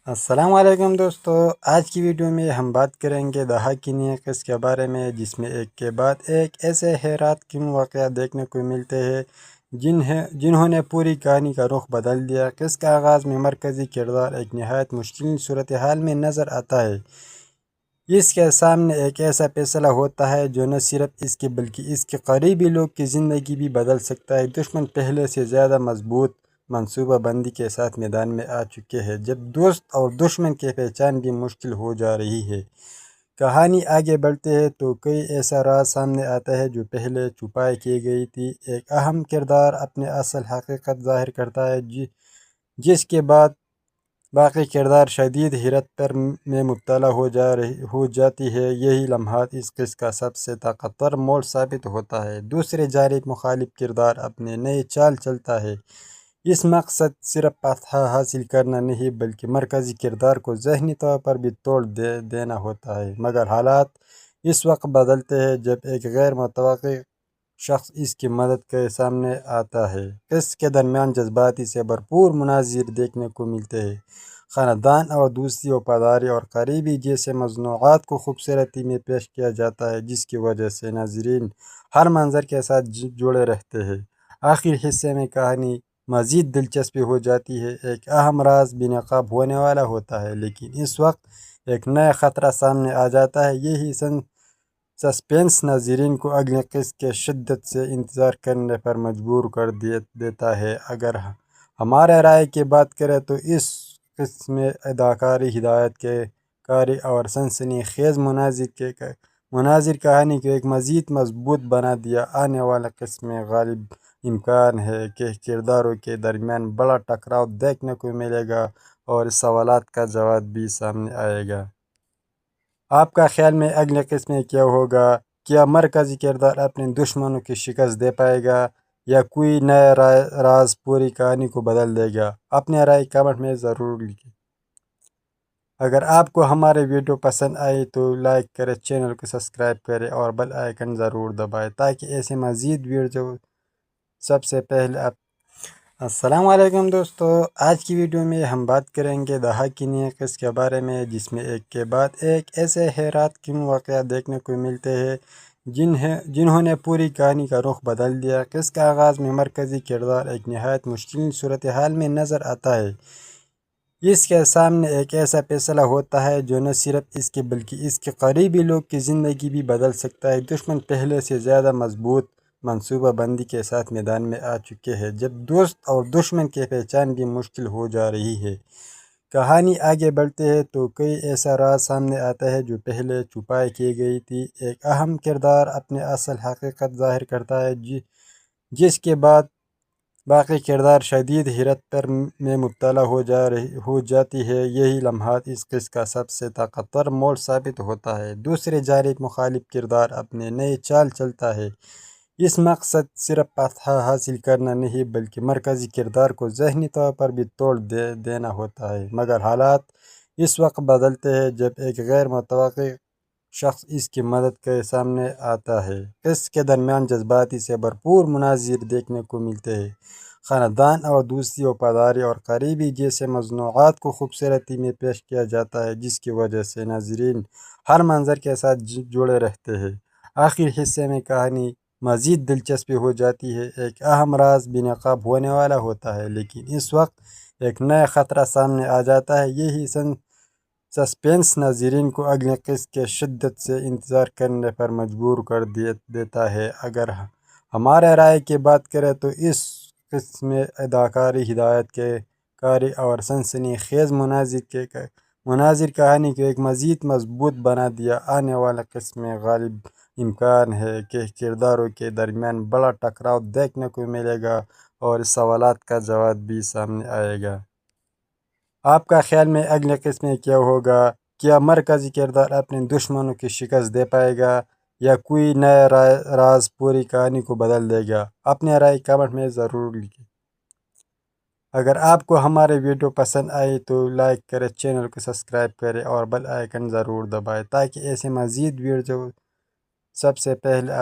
السلام علیکم دوستو، آج کی ویڈیو میں ہم بات کریں گے دہا کی نیقص کے بارے میں، جس میں ایک کے بعد ایک ایسے حیرات کن واقعات دیکھنے کو ملتے ہیں جنہوں نے پوری کہانی کا رخ بدل دیا۔ قص کے آغاز میں مرکزی کردار ایک نہایت مشکل صورتحال میں نظر آتا ہے۔ اس کے سامنے ایک ایسا فیصلہ ہوتا ہے جو نہ صرف اس کے بلکہ اس کے قریبی لوگ کی زندگی بھی بدل سکتا ہے۔ دشمن پہلے سے زیادہ مضبوط منصوبہ بندی کے ساتھ میدان میں آ چکے ہیں، جب دوست اور دشمن کی پہچان بھی مشکل ہو جا رہی ہے۔ کہانی آگے بڑھتے ہیں تو کوئی ایسا راز سامنے آتا ہے جو پہلے چھپائی کی گئی تھی۔ ایک اہم کردار اپنے اصل حقیقت ظاہر کرتا ہے، جس کے بعد باقی کردار شدید حیرت پر میں مبتلا ہو جاتی ہے۔ یہی لمحات اس قصے کا سب سے طاقتور موڑ ثابت ہوتا ہے۔ دوسری جانب مخالف کردار اپنے نئے چال چلتا ہے۔ اس مقصد صرف فتح حاصل کرنا نہیں بلکہ مرکزی کردار کو ذہنی طور پر بھی توڑ دینا ہوتا ہے، مگر حالات اس وقت بدلتے ہیں جب ایک غیر متوقع شخص اس کی مدد کے سامنے آتا ہے۔ اس کے درمیان جذباتی سے بھرپور مناظر دیکھنے کو ملتے ہیں۔ خاندان اور دوستی، وفاداری اور قریبی جیسے موضوعات کو خوبصورتی میں پیش کیا جاتا ہے، جس کی وجہ سے ناظرین ہر منظر کے ساتھ جڑے رہتے ہیں۔ آخر حصے میں کہانی مزید دلچسپ ہو جاتی ہے۔ ایک اہم راز بے نقاب ہونے والا ہوتا ہے، لیکن اس وقت ایک نیا خطرہ سامنے آ جاتا ہے۔ یہی سسپینس ناظرین کو اگلے قسط کے شدت سے انتظار کرنے پر مجبور کر دیتا ہے۔ اگر ہمارے رائے کی بات کریں تو اس قسط میں اداکاری، ہدایت کاری اور سنسنی خیز مناظر کہانی کو ایک مزید مضبوط بنا دیا۔ آنے والے قسط میں غالب امکان ہے کہ کرداروں کے درمیان بڑا ٹکراؤ دیکھنے کو ملے گا اور اس سوالات کا جواب بھی سامنے آئے گا۔ آپ کا خیال میں اگلے قسط میں کیا ہوگا؟ کیا مرکزی کردار اپنے دشمنوں کی شکست دے پائے گا یا کوئی نیا راز پوری کہانی کو بدل دے گا؟ اپنے رائے کمنٹ میں ضرور لکھیں۔ اگر آپ کو ہمارے ویڈیو پسند آئی تو لائک کریں، چینل کو سبسکرائب کریں اور بیل آئیکن ضرور دبائیں تاکہ ایسے مزید ویڈیو سب سے پہلے السلام علیکم دوستو، آج کی ویڈیو میں ہم بات کریں گے دہا کی نیقص کے بارے میں، جس میں ایک کے بعد ایک ایسے حیرات کن واقعات دیکھنے کو ملتے ہیں جنہوں نے پوری کہانی کا رخ بدل دیا۔ قصے کے آغاز میں مرکزی کردار ایک نہایت مشکل صورتحال میں نظر آتا ہے۔ اس کے سامنے ایک ایسا فیصلہ ہوتا ہے جو نہ صرف اس کے بلکہ اس کے قریبی لوگ کی زندگی بھی بدل سکتا ہے۔ دشمن پہلے سے زیادہ مضبوط منصوبہ بندی کے ساتھ میدان میں آ چکے ہیں، جب دوست اور دشمن کی پہچان بھی مشکل ہو جا رہی ہے۔ کہانی آگے بڑھتے ہیں تو کوئی ایسا راز سامنے آتا ہے جو پہلے چھپائی کی گئی تھی۔ ایک اہم کردار اپنے اصل حقیقت ظاہر کرتا ہے، جس کے بعد باقی کردار شدید حیرت پر میں مبتلا ہو جاتی ہے۔ یہی لمحات اس قصے کا سب سے طاقتور موڑ ثابت ہوتا ہے۔ دوسری جانب مخالف کردار اپنے نئے چال چلتا ہے۔ اس مقصد صرف فتح حاصل کرنا نہیں بلکہ مرکزی کردار کو ذہنی طور پر بھی توڑ دینا ہوتا ہے، مگر حالات اس وقت بدلتے ہیں جب ایک غیر متوقع شخص اس کی مدد کے سامنے آتا ہے۔ اس کے درمیان جذباتی سے بھرپور مناظر دیکھنے کو ملتے ہیں۔ خاندان اور دوستی، وفاداری اور قریبی جیسے موضوعات کو خوبصورتی میں پیش کیا جاتا ہے، جس کی وجہ سے ناظرین ہر منظر کے ساتھ جڑے رہتے ہیں۔ آخر حصے میں کہانی مزید دلچسپ ہو جاتی ہے۔ ایک اہم راز بے نقاب ہونے والا ہوتا ہے، لیکن اس وقت ایک نیا خطرہ سامنے آ جاتا ہے۔ یہی سسپینس ناظرین کو اگلے قسط کے شدت سے انتظار کرنے پر مجبور کر دیتا ہے۔ اگر ہمارے رائے کی بات کریں تو اس قسط میں اداکاری، ہدایت کاری اور سنسنی خیز مناظر کہانی کو ایک مزید مضبوط بنا دیا۔ آنے والے قسط میں غالب امکان ہے کہ کرداروں کے درمیان بڑا ٹکراؤ دیکھنے کو ملے گا اور اس سوالات کا جواب بھی سامنے آئے گا۔ آپ کا خیال میں اگلے قسط میں کیا ہوگا؟ کیا مرکزی کردار اپنے دشمنوں کی شکست دے پائے گا یا کوئی نیا راز پوری کہانی کو بدل دے گا؟ اپنے رائے کمنٹ میں ضرور لکھیں۔ اگر آپ کو ہمارے ویڈیو پسند آئی تو لائک کریں، چینل کو سبسکرائب کریں اور بیل آئیکن ضرور دبائیں تاکہ ایسے مزید ویڈیو سب سے پہلے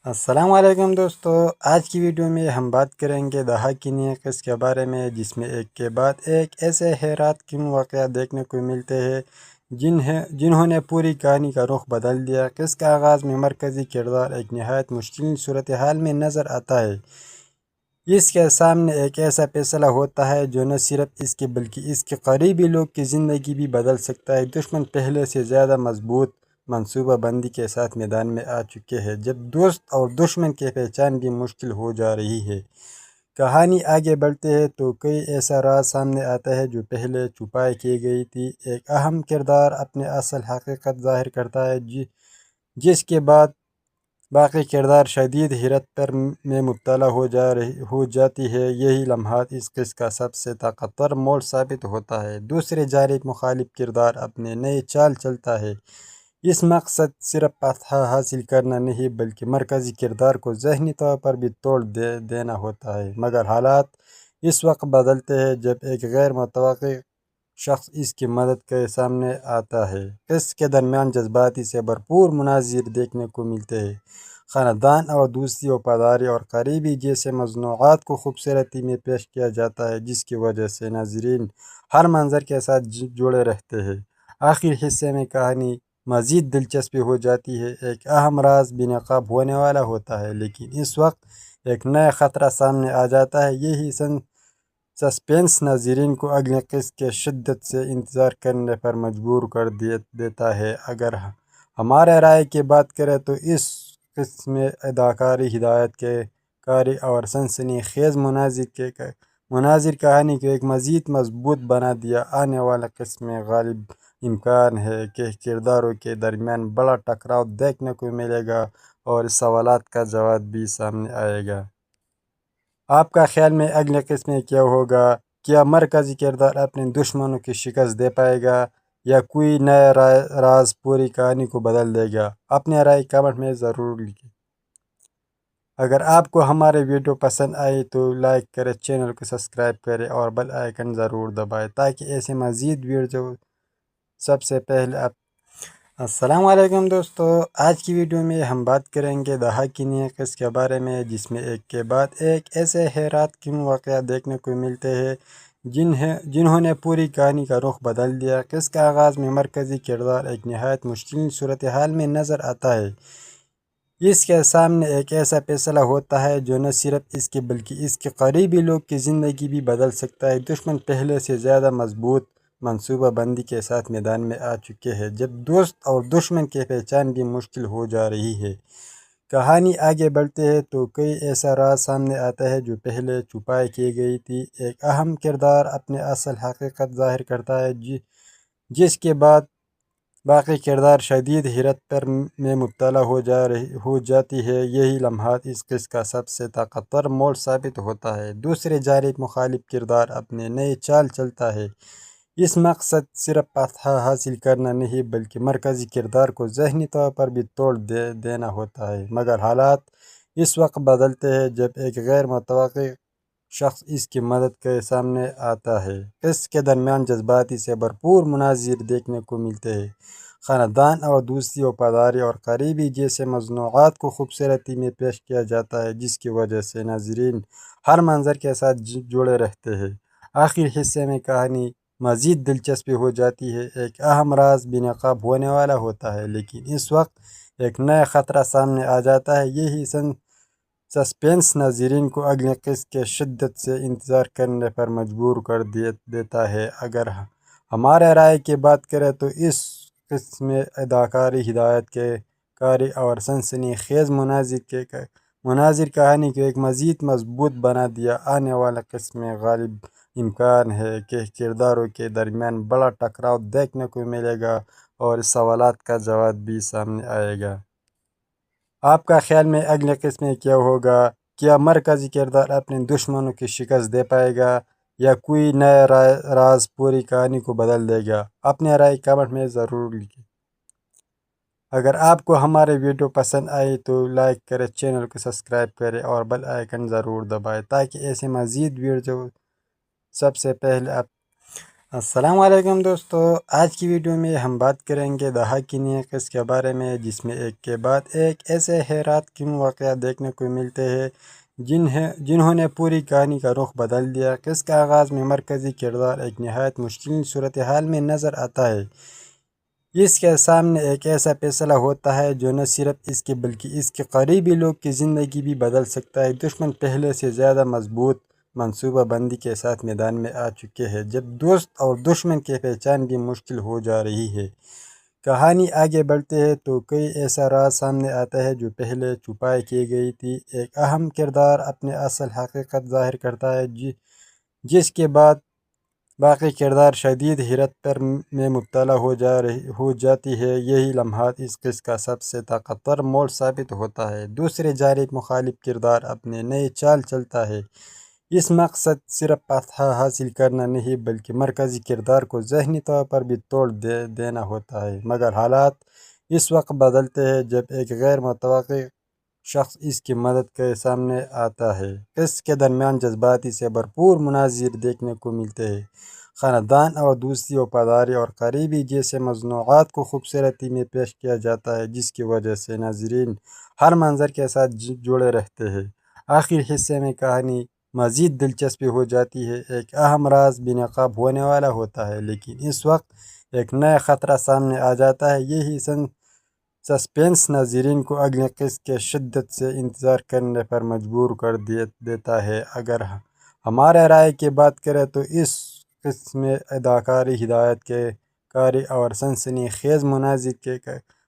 السلام علیکم دوستو، آج کی ویڈیو میں ہم بات کریں گے دہا کی نیقص کے بارے میں، جس میں ایک کے بعد ایک ایسے حیرات کن واقعات دیکھنے کو ملتے ہیں جنہوں نے پوری کہانی کا رخ بدل دیا۔ قصے کا آغاز میں مرکزی کردار ایک نہایت مشکل صورتحال میں نظر آتا ہے۔ اس کے سامنے ایک ایسا فیصلہ ہوتا ہے جو نہ صرف اس کے بلکہ اس کے قریبی لوگ کی زندگی بھی بدل سکتا ہے۔ دشمن پہلے سے زیادہ مضبوط منصوبہ بندی کے ساتھ میدان میں آ چکے ہیں، جب دوست اور دشمن کی پہچان بھی مشکل ہو جا رہی ہے۔ کہانی آگے بڑھتے ہیں تو کئی ایسا راز سامنے آتا ہے جو پہلے چھپائی کی گئی تھی۔ ایک اہم کردار اپنے اصل حقیقت ظاہر کرتا ہے، جس کے بعد باقی کردار شدید حیرت میں مبتلا ہو جاتی ہے۔ یہی لمحات اس قصے کا سب سے طاقتور موڑ ثابت ہوتا ہے۔ دوسری جانب مخالف کردار اپنے نئے چال چلتا ہے۔ اس مقصد صرف فتح حاصل کرنا نہیں بلکہ مرکزی کردار کو ذہنی طور پر بھی توڑ دینا ہوتا ہے۔ مگر حالات اس وقت بدلتے ہیں جب ایک غیر متوقع شخص اس کی مدد کے سامنے آتا ہے۔ قصے کے درمیان جذباتی سے بھرپور مناظر دیکھنے کو ملتے ہیں۔ خاندان اور دوستی، وفاداری اور قریبی جیسے موضوعات کو خوبصورتی میں پیش کیا جاتا ہے، جس کی وجہ سے ناظرین ہر منظر کے ساتھ جڑے رہتے ہیں۔ آخری حصے میں کہانی مزید دلچسپ ہو جاتی ہے۔ ایک اہم راز بے نقاب ہونے والا ہوتا ہے، لیکن اس وقت ایک نیا خطرہ سامنے آ جاتا ہے۔ یہی سسپینس ناظرین کو اگلے قسط کے شدت سے انتظار کرنے پر مجبور کر دیتا ہے۔ اگر ہمارے رائے کی بات کریں تو اس قسط میں اداکاری، ہدایت کاری اور سنسنی خیز مناظر کہانی کو ایک مزید مضبوط بنا دیا۔ آنے والا قسط میں غالب امکان ہے کہ کرداروں کے درمیان بڑا ٹکراؤ دیکھنے کو ملے گا اور اس سوالات کا جواب بھی سامنے آئے گا۔ آپ کا خیال میں اگلے قسط میں کیا ہوگا؟ کیا مرکزی کردار اپنے دشمنوں کی شکست دے پائے گا یا کوئی نیا راز پوری کہانی کو بدل دے گا؟ اپنے رائے کمنٹ میں ضرور لکھیں۔ اگر آپ کو ہمارے ویڈیو پسند آئی تو لائک کریں، چینل کو سبسکرائب کریں اور بیل آئیکن ضرور دبائیں تاکہ ایسے مزید ویڈیو سب سے پہلے السلام علیکم دوستو، آج کی ویڈیو میں ہم بات کریں گے دہا کی نیقص کے بارے میں، جس میں ایک کے بعد ایک ایسے حیرات کن واقعات دیکھنے کو ملتے ہیں جنہوں نے پوری کہانی کا رخ بدل دیا۔ قصے کا آغاز میں مرکزی کردار ایک نہایت مشکل صورتحال میں نظر آتا ہے۔ اس کے سامنے ایک ایسا فیصلہ ہوتا ہے جو نہ صرف اس کے بلکہ اس کے قریبی لوگ کی زندگی بھی بدل سکتا ہے۔ دشمن پہلے سے زیادہ مضبوط منصوبہ بندی کے ساتھ میدان میں آ چکے ہیں، جب دوست اور دشمن کی پہچان بھی مشکل ہو جا رہی ہے۔ کہانی آگے بڑھتے ہیں تو کئی ایسا راز سامنے آتا ہے جو پہلے چھپائی کی گئی تھی۔ ایک اہم کردار اپنے اصل حقیقت ظاہر کرتا ہے، جس کے بعد باقی کردار شدید حیرت میں مبتلا ہو جاتی ہے۔ یہی لمحات اس قصے کا سب سے طاقتور موڑ ثابت ہوتا ہے۔ دوسری جانب مخالف کردار اپنے نئے چال چلتا ہے۔ اس مقصد صرف فتح حاصل کرنا نہیں بلکہ مرکزی کردار کو ذہنی طور پر بھی توڑ دینا ہوتا ہے۔ مگر حالات اس وقت بدلتے ہیں جب ایک غیر متوقع شخص اس کی مدد کے سامنے آتا ہے۔ قصے کے درمیان جذباتی سے بھرپور مناظر دیکھنے کو ملتے ہیں۔ خاندان اور دوستی، وفاداری اور قریبی جیسے موضوعات کو خوبصورتی میں پیش کیا جاتا ہے، جس کی وجہ سے ناظرین ہر منظر کے ساتھ جڑے رہتے ہیں۔ آخری حصے میں کہانی مزید دلچسپ ہو جاتی ہے۔ ایک اہم راز بے نقاب ہونے والا ہوتا ہے، لیکن اس وقت ایک نیا خطرہ سامنے آ جاتا ہے۔ یہی سسپینس ناظرین کو اگلے قسط کے شدت سے انتظار کرنے پر مجبور کر دیتا ہے۔ اگر ہمارے رائے کی بات کریں تو اس قسط میں اداکاری، ہدایت کاری اور سنسنی خیز مناظر کہانی کو ایک مزید مضبوط بنا دیا۔ آنے والا قسط میں غالب امکان ہے کہ کرداروں کے درمیان بڑا ٹکراؤ دیکھنے کو ملے گا اور اس سوالات کا جواب بھی سامنے آئے گا۔ آپ کا خیال میں اگلے قسط میں کیا ہوگا؟ کیا مرکزی کردار اپنے دشمنوں کی شکست دے پائے گا یا کوئی نیا راز پوری کہانی کو بدل دے گا؟ اپنے رائے کمنٹ میں ضرور لکھیں۔ اگر آپ کو ہمارے ویڈیو پسند آئی تو لائک کریں، چینل کو سبسکرائب کریں اور بیل آئیکن ضرور دبائیں تاکہ ایسے مزید ویڈیو سب سے پہلے السلام علیکم دوستو، آج کی ویڈیو میں ہم بات کریں گے دہا کی نیقص کے بارے میں، جس میں ایک کے بعد ایک ایسے حیرات کن واقعات دیکھنے کو ملتے ہیں جنہوں نے پوری کہانی کا رخ بدل دیا۔ قصے کا آغاز میں مرکزی کردار ایک نہایت مشکل صورتحال میں نظر آتا ہے۔ اس کے سامنے ایک ایسا فیصلہ ہوتا ہے جو نہ صرف اس کے بلکہ اس کے قریبی لوگ کی زندگی بھی بدل سکتا ہے۔ دشمن پہلے سے زیادہ مضبوط منصوبہ بندی کے ساتھ میدان میں آ چکے ہیں، جب دوست اور دشمن کی پہچان بھی مشکل ہو جا رہی ہے۔ کہانی آگے بڑھتے ہیں تو کئی ایسا راز سامنے آتا ہے جو پہلے چھپائی کی گئی تھی۔ ایک اہم کردار اپنے اصل حقیقت ظاہر کرتا ہے، جس کے بعد باقی کردار شدید حیرت میں مبتلا ہو جاتی ہے۔ یہی لمحات اس قصے کا سب سے طاقتور موڑ ثابت ہوتا ہے۔ دوسری جانب مخالف کردار اپنے نئے چال چلتا ہے۔ اس مقصد صرف فتح حاصل کرنا نہیں بلکہ مرکزی کردار کو ذہنی طور پر بھی توڑ دینا ہوتا ہے، مگر حالات اس وقت بدلتے ہیں جب ایک غیر متوقع شخص اس کی مدد کے سامنے آتا ہے۔ قصے کے درمیان جذباتی سے بھرپور مناظر دیکھنے کو ملتے ہیں۔ خاندان اور دوستی، وفاداری اور قریبی جیسے موضوعات کو خوبصورتی میں پیش کیا جاتا ہے، جس کی وجہ سے ناظرین ہر منظر کے ساتھ جڑے رہتے ہیں۔ آخری حصے میں کہانی مزید دلچسپی ہو جاتی ہے۔ ایک اہم راز بے نقاب ہونے والا ہوتا ہے، لیکن اس وقت ایک نیا خطرہ سامنے آ جاتا ہے۔ یہی سسپینس ناظرین کو اگلے قسط کے شدت سے انتظار کرنے پر مجبور کر دیتا ہے۔ اگر ہمارے رائے کی بات کریں تو اس قسط میں اداکاری، ہدایت کاری اور سنسنی خیز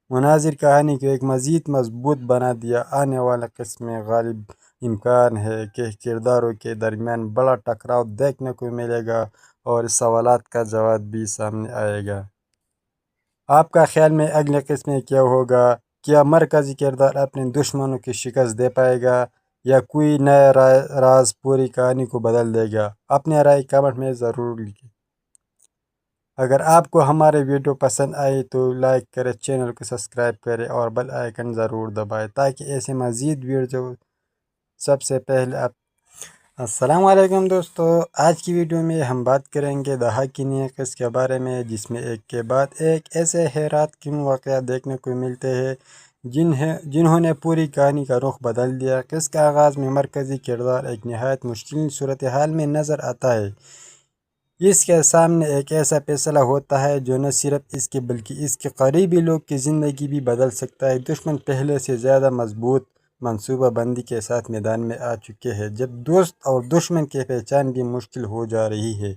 مناظر کہانی کو ایک مزید مضبوط بنا دیا۔ آنے والے قسط میں غالب امکان ہے کہ کرداروں کے درمیان بڑا ٹکراؤ دیکھنے کو ملے گا اور اس سوالات کا جواب بھی سامنے آئے گا۔ آپ کا خیال میں اگلے قسط میں کیا ہوگا؟ کیا مرکزی کردار اپنے دشمنوں کی شکست دے پائے گا یا کوئی نیا راز پوری کہانی کو بدل دے گا؟ اپنے رائے کمنٹ میں ضرور لکھیں۔ اگر آپ کو ہمارے ویڈیو پسند آئی تو لائک کریں، چینل کو سبسکرائب کریں اور بیل آئیکن ضرور دبائیں تاکہ ایسے مزید ویڈیو سب سے پہلے السلام علیکم دوستو، آج کی ویڈیو میں ہم بات کریں گے دہا کی نیقص کے بارے میں، جس میں ایک کے بعد ایک ایسے حیرات کن واقعات دیکھنے کو ملتے ہیں جنہوں نے پوری کہانی کا رخ بدل دیا۔ قصے کا آغاز میں مرکزی کردار ایک نہایت مشکل صورتحال میں نظر آتا ہے۔ اس کے سامنے ایک ایسا فیصلہ ہوتا ہے جو نہ صرف اس کے بلکہ اس کے قریبی لوگ کی زندگی بھی بدل سکتا ہے۔ دشمن پہلے سے زیادہ مضبوط منصوبہ بندی کے ساتھ میدان میں آ چکے ہیں، جب دوست اور دشمن کی پہچان بھی مشکل ہو جا رہی ہے۔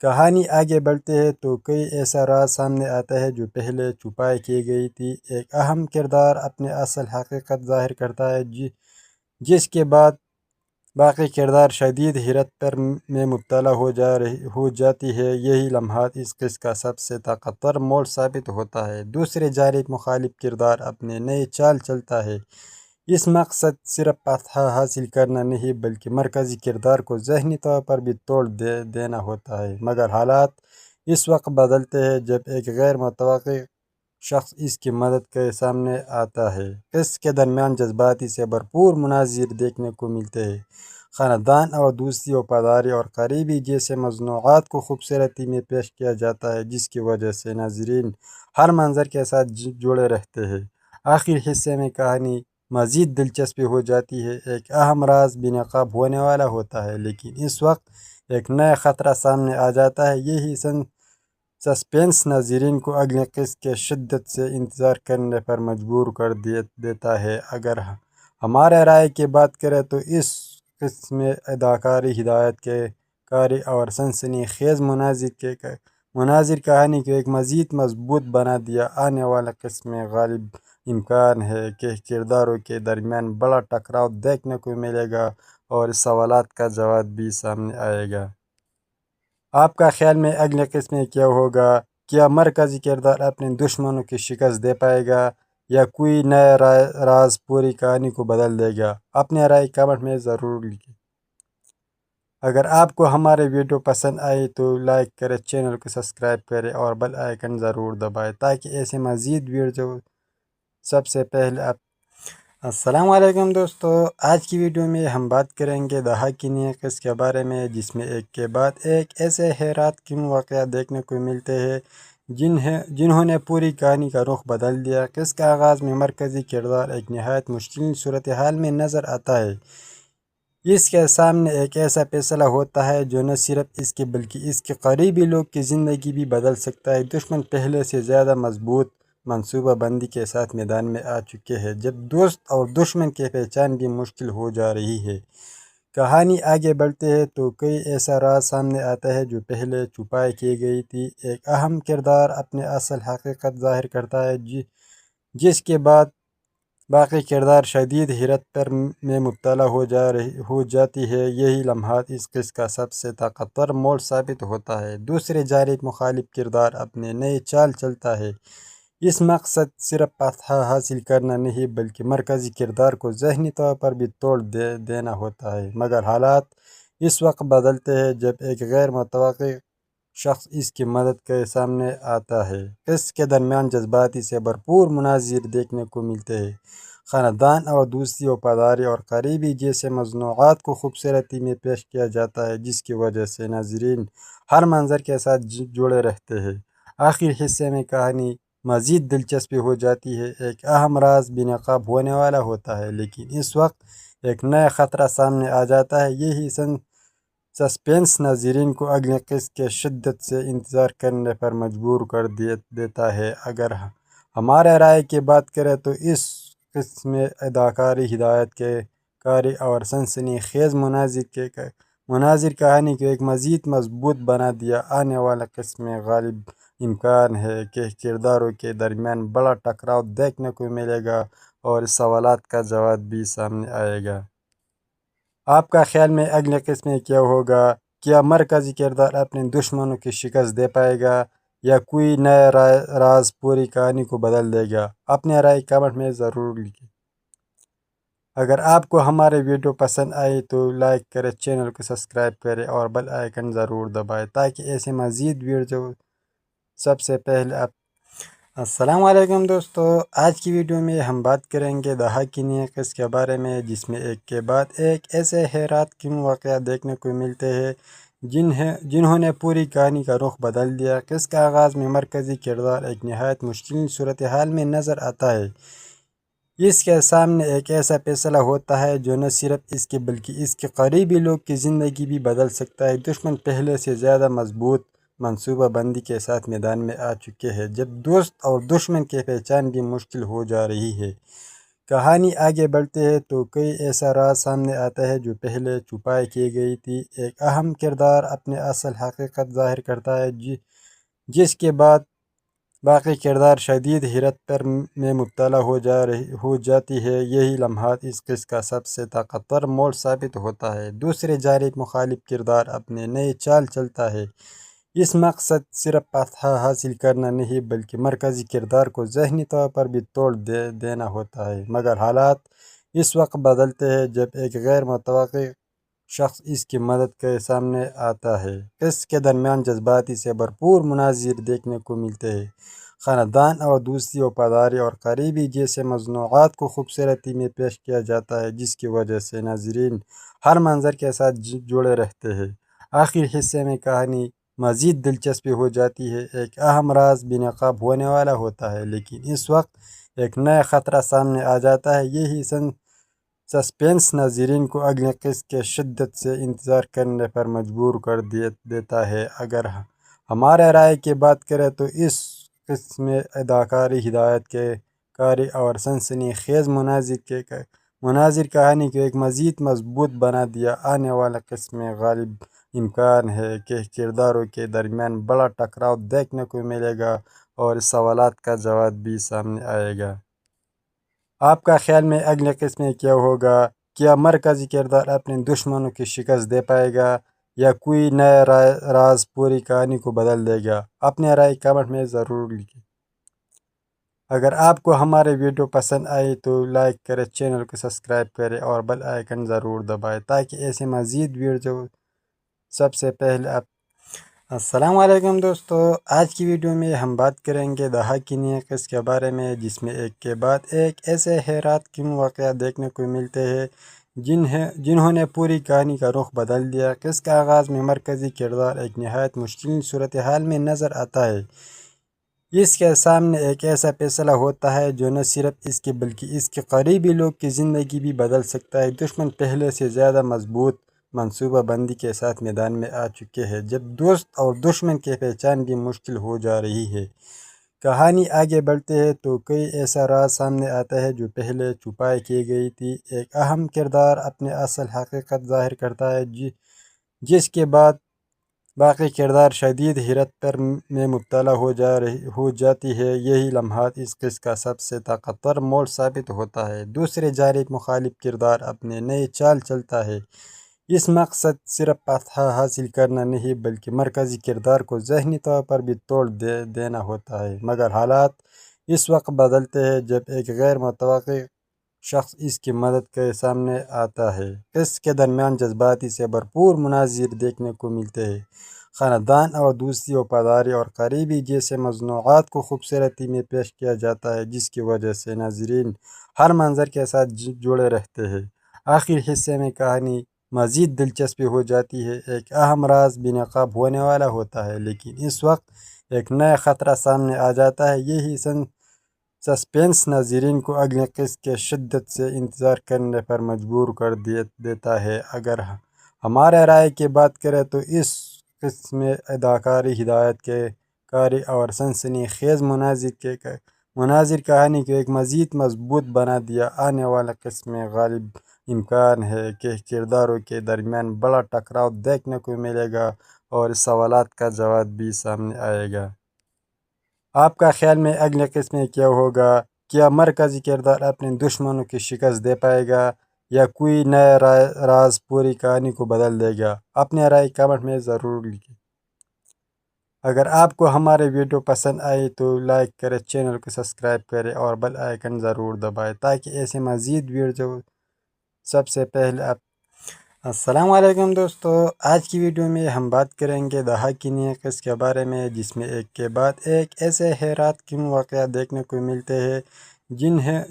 کہانی آگے بڑھتے ہیں تو کئی ایسا راز سامنے آتا ہے جو پہلے چھپائی کی گئی تھی۔ ایک اہم کردار اپنے اصل حقیقت ظاہر کرتا ہے، جس کے بعد باقی کردار شدید حیرت میں مبتلا ہو جاتی ہے۔ یہی لمحات اس قصے کا سب سے طاقتور موڑ ثابت ہوتا ہے۔ دوسری جانب مخالف کردار اپنے نئے چال چلتا ہے۔ اس مقصد صرف فتح حاصل کرنا نہیں بلکہ مرکزی کردار کو ذہنی طور پر بھی توڑ دینا ہوتا ہے، مگر حالات اس وقت بدلتے ہیں جب ایک غیر متوقع شخص اس کی مدد کے سامنے آتا ہے۔ قصے کے درمیان جذباتی سے بھرپور مناظر دیکھنے کو ملتے ہیں۔ خاندان اور دوستی، وفاداری اور قریبی جیسے موضوعات کو خوبصورتی میں پیش کیا جاتا ہے، جس کی وجہ سے ناظرین ہر منظر کے ساتھ جڑے رہتے ہیں۔ آخری حصے میں کہانی مزید دلچسپی ہو جاتی ہے۔ ایک اہم راز بے نقاب ہونے والا ہوتا ہے، لیکن اس وقت ایک نیا خطرہ سامنے آ جاتا ہے۔ یہی سسپینس ناظرین کو اگلے قسط کے شدت سے انتظار کرنے پر مجبور کر دیتا ہے۔ اگر ہمارے رائے کی بات کریں تو اس قسط میں اداکاری، ہدایت کاری اور سنسنی خیز مناظر کہانی کو ایک مزید مضبوط بنا دیا۔ آنے والے قسط میں غالب امکان ہے کہ کرداروں کے درمیان بڑا ٹکراؤ دیکھنے کو ملے گا اور اس سوالات کا جواب بھی سامنے آئے گا۔ آپ کا خیال میں اگلے قسط میں کیا ہوگا؟ کیا مرکزی کردار اپنے دشمنوں کی شکست دے پائے گا یا کوئی نیا راز پوری کہانی کو بدل دے گا؟ اپنے رائے کمنٹ میں ضرور لکھیں۔ اگر آپ کو ہمارے ویڈیو پسند آئی تو لائک کریں، چینل کو سبسکرائب کریں اور بیل آئیکن ضرور دبائیں تاکہ ایسے مزید ویڈیو سب سے پہلے السلام علیکم دوستو، آج کی ویڈیو میں ہم بات کریں گے دہا کی نیقص کے بارے میں، جس میں ایک کے بعد ایک ایسے حیرات کن واقعات دیکھنے کو ملتے ہیں جنہوں نے پوری کہانی کا رخ بدل دیا۔ قصے کا آغاز میں مرکزی کردار ایک نہایت مشکل صورتحال میں نظر آتا ہے۔ اس کے سامنے ایک ایسا فیصلہ ہوتا ہے جو نہ صرف اس کے بلکہ اس کے قریبی لوگ کی زندگی بھی بدل سکتا ہے۔ دشمن پہلے سے زیادہ مضبوط منصوبہ بندی کے ساتھ میدان میں آ چکے ہیں، جب دوست اور دشمن کی پہچان بھی مشکل ہو جا رہی ہے۔ کہانی آگے بڑھتے ہیں تو کوئی ایسا راز سامنے آتا ہے جو پہلے چھپائی کی گئی تھی۔ ایک اہم کردار اپنے اصل حقیقت ظاہر کرتا ہے، جس کے بعد باقی کردار شدید حیرت پر میں مبتلا ہو جاتی ہے۔ یہی لمحات اس قصے کا سب سے طاقتور موڑ ثابت ہوتا ہے۔ دوسری جانب مخالف کردار اپنے نئے چال چلتا ہے۔ اس مقصد صرف فتح حاصل کرنا نہیں بلکہ مرکزی کردار کو ذہنی طور پر بھی توڑ دینا ہوتا ہے، مگر حالات اس وقت بدلتے ہیں جب ایک غیر متوقع شخص اس کی مدد کے سامنے آتا ہے۔ قصے کے درمیان جذباتی سے بھرپور مناظر دیکھنے کو ملتے ہیں۔ خاندان اور دوستی، وفاداری اور قریبی جیسے موضوعات کو خوبصورتی میں پیش کیا جاتا ہے، جس کی وجہ سے ناظرین ہر منظر کے ساتھ جڑے رہتے ہیں۔ آخری حصے میں کہانی مزید دلچسپ ہو جاتی ہے۔ ایک اہم راز بے نقاب ہونے والا ہوتا ہے، لیکن اس وقت ایک نیا خطرہ سامنے آ جاتا ہے۔ یہی سسپینس ناظرین کو اگلے قسط کے شدت سے انتظار کرنے پر مجبور کر دیتا ہے۔ اگر ہمارے رائے کی بات کریں تو اس قسط میں اداکاری، ہدایت کاری اور سنسنی خیز مناظر کہانی کو ایک مزید مضبوط بنا دیا۔ آنے والے قسط میں غالب امکان ہے کہ کرداروں کے درمیان بڑا ٹکراؤ دیکھنے کو ملے گا اور اس سوالات کا جواب بھی سامنے آئے گا۔ آپ کا خیال میں اگلے قسط میں کیا ہوگا؟ کیا مرکزی کردار اپنے دشمنوں کی شکست دے پائے گا یا کوئی نیا راز پوری کہانی کو بدل دے گا؟ اپنے رائے کمنٹ میں ضرور لکھیں۔ اگر آپ کو ہمارے ویڈیو پسند آئی تو لائک کریں، چینل کو سبسکرائب کریں اور بیل آئیکن ضرور دبائیں تاکہ ایسے مزید ویڈیو سب سے پہلے السلام علیکم دوستو، آج کی ویڈیو میں ہم بات کریں گے دہا کی نیقص کے بارے میں، جس میں ایک کے بعد ایک ایسے حیرات کن واقعات دیکھنے کو ملتے ہیں جنہوں نے پوری کہانی کا رخ بدل دیا۔ قصے کا آغاز میں مرکزی کردار ایک نہایت مشکل صورتحال میں نظر آتا ہے۔ اس کے سامنے ایک ایسا فیصلہ ہوتا ہے جو نہ صرف اس کے بلکہ اس کے قریبی لوگ کی زندگی بھی بدل سکتا ہے۔ دشمن پہلے سے زیادہ مضبوط منصوبہ بندی کے ساتھ میدان میں آ چکے ہیں، جب دوست اور دشمن کی پہچان بھی مشکل ہو جا رہی ہے۔ کہانی آگے بڑھتے ہیں تو کوئی ایسا راز سامنے آتا ہے جو پہلے چھپائی کی گئی تھی۔ ایک اہم کردار اپنے اصل حقیقت ظاہر کرتا ہے، جس کے بعد باقی کردار شدید حیرت پر میں مبتلا ہو جاتی ہے۔ یہی لمحات اس قصے کا سب سے طاقتور موڑ ثابت ہوتا ہے۔ دوسری جانب مخالف کردار اپنے نئے چال چلتا ہے۔ اس مقصد صرف فتح حاصل کرنا نہیں بلکہ مرکزی کردار کو ذہنی طور پر بھی توڑ دینا ہوتا ہے، مگر حالات اس وقت بدلتے ہیں جب ایک غیر متوقع شخص اس کی مدد کے سامنے آتا ہے۔ قصے کے درمیان جذباتی سے بھرپور مناظر دیکھنے کو ملتے ہیں۔ خاندان اور دوستی، وفاداری اور قریبی جیسے موضوعات کو خوبصورتی میں پیش کیا جاتا ہے، جس کی وجہ سے ناظرین ہر منظر کے ساتھ جڑے رہتے ہیں۔ آخری حصے میں کہانی مزید دلچسپ ہو جاتی ہے۔ ایک اہم راز بے نقاب ہونے والا ہوتا ہے، لیکن اس وقت ایک نیا خطرہ سامنے آ جاتا ہے۔ یہی سسپینس ناظرین کو اگلے قسط کے شدت سے انتظار کرنے پر مجبور کر دیتا ہے۔ اگر ہمارے رائے کی بات کریں تو اس قسط میں اداکاری، ہدایت کاری اور سنسنی خیز مناظر کہانی کو ایک مزید مضبوط بنا دیا۔ آنے والے قسط میں غالب امکان ہے کہ کرداروں کے درمیان بڑا ٹکراؤ دیکھنے کو ملے گا اور اس سوالات کا جواب بھی سامنے آئے گا۔ آپ کا خیال میں اگلے قسط میں کیا ہوگا؟ کیا مرکزی کردار اپنے دشمنوں کی شکست دے پائے گا یا کوئی نیا راز پوری کہانی کو بدل دے گا؟ اپنے رائے کمنٹ میں ضرور لکھیں۔ اگر آپ کو ہمارے ویڈیو پسند آئی تو لائک کریں، چینل کو سبسکرائب کریں اور بیل آئیکن ضرور دبائیں تاکہ ایسے مزید ویڈیو سب سے پہلے السلام علیکم دوستو، آج کی ویڈیو میں ہم بات کریں گے دہا کی نیقص کے بارے میں، جس میں ایک کے بعد ایک ایسے حیرات کن واقعات دیکھنے کو ملتے ہیں جنہوں نے پوری کہانی کا رخ بدل دیا۔ قصے کے آغاز میں مرکزی کردار ایک نہایت مشکل صورتحال میں نظر آتا ہے۔ اس کے سامنے ایک ایسا فیصلہ ہوتا ہے جو نہ صرف اس کے بلکہ اس کے قریبی لوگ کی زندگی بھی بدل سکتا ہے۔ دشمن پہلے سے زیادہ مضبوط منصوبہ بندی کے ساتھ میدان میں آ چکے ہیں، جب دوست اور دشمن کی پہچان بھی مشکل ہو جا رہی ہے۔ کہانی آگے بڑھتے ہیں تو کوئی ایسا راز سامنے آتا ہے جو پہلے چھپائی کی گئی تھی۔ ایک اہم کردار اپنے اصل حقیقت ظاہر کرتا ہے، جس کے بعد باقی کردار شدید حیرت پر میں مبتلا ہو جاتی ہے۔ یہی لمحات اس قصے کا سب سے طاقتور موڑ ثابت ہوتا ہے۔ دوسرے جانب مخالف کردار اپنے نئے چال چلتا ہے۔ اس مقصد صرف فتح حاصل کرنا نہیں بلکہ مرکزی کردار کو ذہنی طور پر بھی توڑ دینا ہوتا ہے۔ مگر حالات اس وقت بدلتے ہیں جب ایک غیر متوقع شخص اس کی مدد کے سامنے آتا ہے۔ اس کے درمیان جذباتی سے بھرپور مناظر دیکھنے کو ملتے ہیں۔ خاندان اور دوستی، وفاداری اور قریبی جیسے موضوعات کو خوبصورتی میں پیش کیا جاتا ہے، جس کی وجہ سے ناظرین ہر منظر کے ساتھ جڑے رہتے ہیں۔ آخر حصے میں کہانی مزید دلچسپ ہو جاتی ہے۔ ایک اہم راز بے نقاب ہونے والا ہوتا ہے، لیکن اس وقت ایک نیا خطرہ سامنے آ جاتا ہے۔ یہی سسپینس ناظرین کو اگلے قسط کے شدت سے انتظار کرنے پر مجبور کر دیتا ہے۔ اگر ہمارے رائے کی بات کریں تو اس قسط میں اداکاری، ہدایت کاری اور سنسنی خیز مناظر کہانی کو ایک مزید مضبوط بنا دیا۔ آنے والے قسط میں غالب امکان ہے کہ کرداروں کے درمیان بڑا ٹکراؤ دیکھنے کو ملے گا اور اس سوالات کا جواب بھی سامنے آئے گا۔ آپ کا خیال میں اگلے قسط میں کیا ہوگا؟ کیا مرکزی کردار اپنے دشمنوں کی شکست دے پائے گا یا کوئی نیا راز پوری کہانی کو بدل دے گا؟ اپنے رائے کمنٹ میں ضرور لکھیں۔ اگر آپ کو ہمارے ویڈیو پسند آئی تو لائک کریں، چینل کو سبسکرائب کریں اور بیل آئیکن ضرور دبائیں تاکہ ایسے مزید ویڈیو سب سے پہلے آپ۔ السلام علیکم دوستو، آج کی ویڈیو میں ہم بات کریں گے دہا کی نیقص کے بارے میں، جس میں ایک کے بعد ایک ایسے حیرات کن واقعات دیکھنے کو ملتے ہیں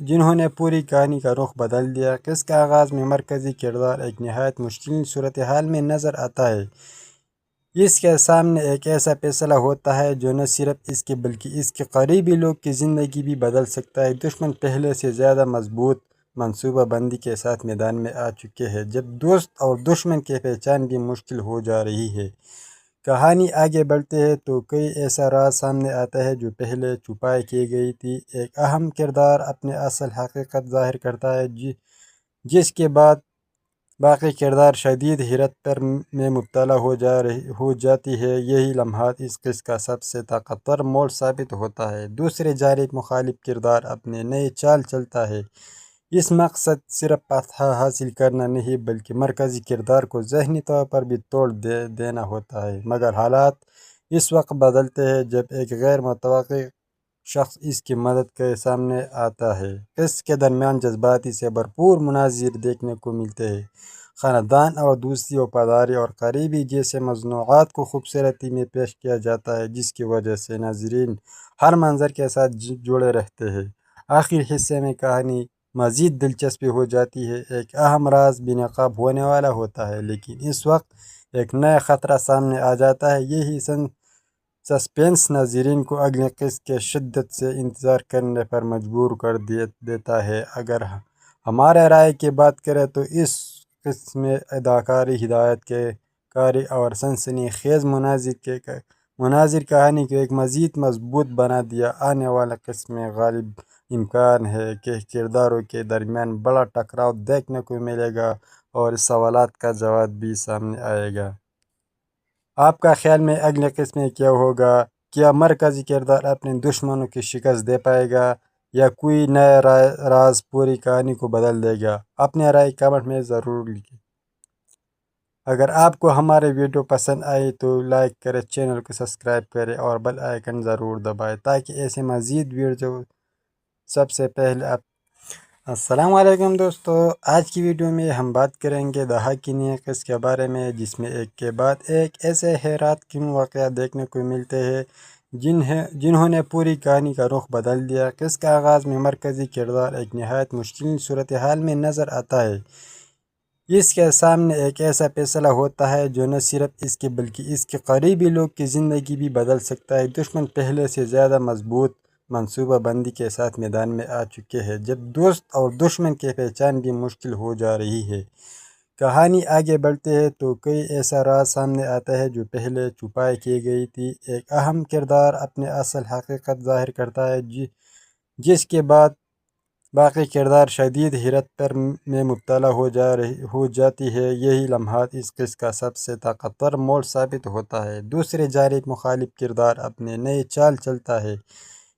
جنہوں نے پوری کہانی کا رخ بدل دیا۔ قصے کے آغاز میں مرکزی کردار ایک نہایت مشکل صورتحال میں نظر آتا ہے۔ اس کے سامنے ایک ایسا فیصلہ ہوتا ہے جو نہ صرف اس کے بلکہ اس کے قریبی لوگ کی زندگی بھی بدل سکتا ہے۔ دشمن پہلے سے زیادہ مضبوط منصوبہ بندی کے ساتھ میدان میں آ چکے ہیں، جب دوست اور دشمن کی پہچان بھی مشکل ہو جا رہی ہے۔ کہانی آگے بڑھتے ہیں تو کوئی ایسا راز سامنے آتا ہے جو پہلے چھپائی کی گئی تھی۔ ایک اہم کردار اپنے اصل حقیقت ظاہر کرتا ہے، جس کے بعد باقی کردار شدید حیرت پر میں مبتلا ہو جاتی ہے۔ یہی لمحات اس قصے کا سب سے طاقتور موڑ ثابت ہوتا ہے۔ دوسرے جانب مخالف کردار اپنے نئے چال چلتا ہے۔ اس مقصد صرف فتح حاصل کرنا نہیں بلکہ مرکزی کردار کو ذہنی طور پر بھی توڑ دینا ہوتا ہے۔ مگر حالات اس وقت بدلتے ہیں جب ایک غیر متوقع شخص اس کی مدد کے سامنے آتا ہے۔ قصے کے درمیان جذباتی سے بھرپور مناظر دیکھنے کو ملتے ہیں۔ خاندان اور دوستی، وفاداری اور قریبی جیسے موضوعات کو خوبصورتی میں پیش کیا جاتا ہے، جس کی وجہ سے ناظرین ہر منظر کے ساتھ جڑے رہتے ہیں۔ آخر حصے میں کہانی مزید دلچسپ ہو جاتی ہے۔ ایک اہم راز بے نقاب ہونے والا ہوتا ہے، لیکن اس وقت ایک نیا خطرہ سامنے آ جاتا ہے۔ یہی سسپینس ناظرین کو اگلے قسط کے شدت سے انتظار کرنے پر مجبور کر دیتا ہے۔ اگر ہمارے رائے کی بات کریں تو اس قسط میں اداکاری، ہدایت کاری اور سنسنی خیز مناظر کہانی کو ایک مزید مضبوط بنا دیا۔ آنے والے قسط میں غالب امکان ہے کہ کرداروں کے درمیان بڑا ٹکراؤ دیکھنے کو ملے گا اور اس سوالات کا جواب بھی سامنے آئے گا۔ آپ کا خیال میں اگلے قسط میں کیا ہوگا؟ کیا مرکزی کردار اپنے دشمنوں کی شکست دے پائے گا یا کوئی نیا راز پوری کہانی کو بدل دے گا؟ اپنے رائے کمنٹ میں ضرور لکھیں۔ اگر آپ کو ہمارے ویڈیو پسند آئی تو لائک کریں، چینل کو سبسکرائب کریں اور بیل آئیکن ضرور دبائیں تاکہ ایسے مزید ویڈیو سب سے پہلے آپ السلام علیکم دوستو، آج کی ویڈیو میں ہم بات کریں گے دہا کی نیقص کے بارے میں، جس میں ایک کے بعد ایک ایسے حیرات کن واقعات دیکھنے کو ملتے ہیں جنہوں نے پوری کہانی کا رخ بدل دیا۔ قصے کا آغاز میں مرکزی کردار ایک نہایت مشکل صورتحال میں نظر آتا ہے۔ اس کے سامنے ایک ایسا فیصلہ ہوتا ہے جو نہ صرف اس کے بلکہ اس کے قریبی لوگ کی زندگی بھی بدل سکتا ہے۔ دشمن پہلے سے زیادہ مضبوط منصوبہ بندی کے ساتھ میدان میں آ چکے ہیں، جب دوست اور دشمن کی پہچان بھی مشکل ہو جا رہی ہے۔ کہانی آگے بڑھتے ہیں تو کئی ایسا راز سامنے آتا ہے جو پہلے چھپائی کی گئی تھی۔ ایک اہم کردار اپنے اصل حقیقت ظاہر کرتا ہے، جس کے بعد باقی کردار شدید حیرت میں مبتلا ہو جاتی ہے۔ یہی لمحات اس قصے کا سب سے طاقتور موڑ ثابت ہوتا ہے۔ دوسری جانب مخالف کردار اپنے نئے چال چلتا ہے۔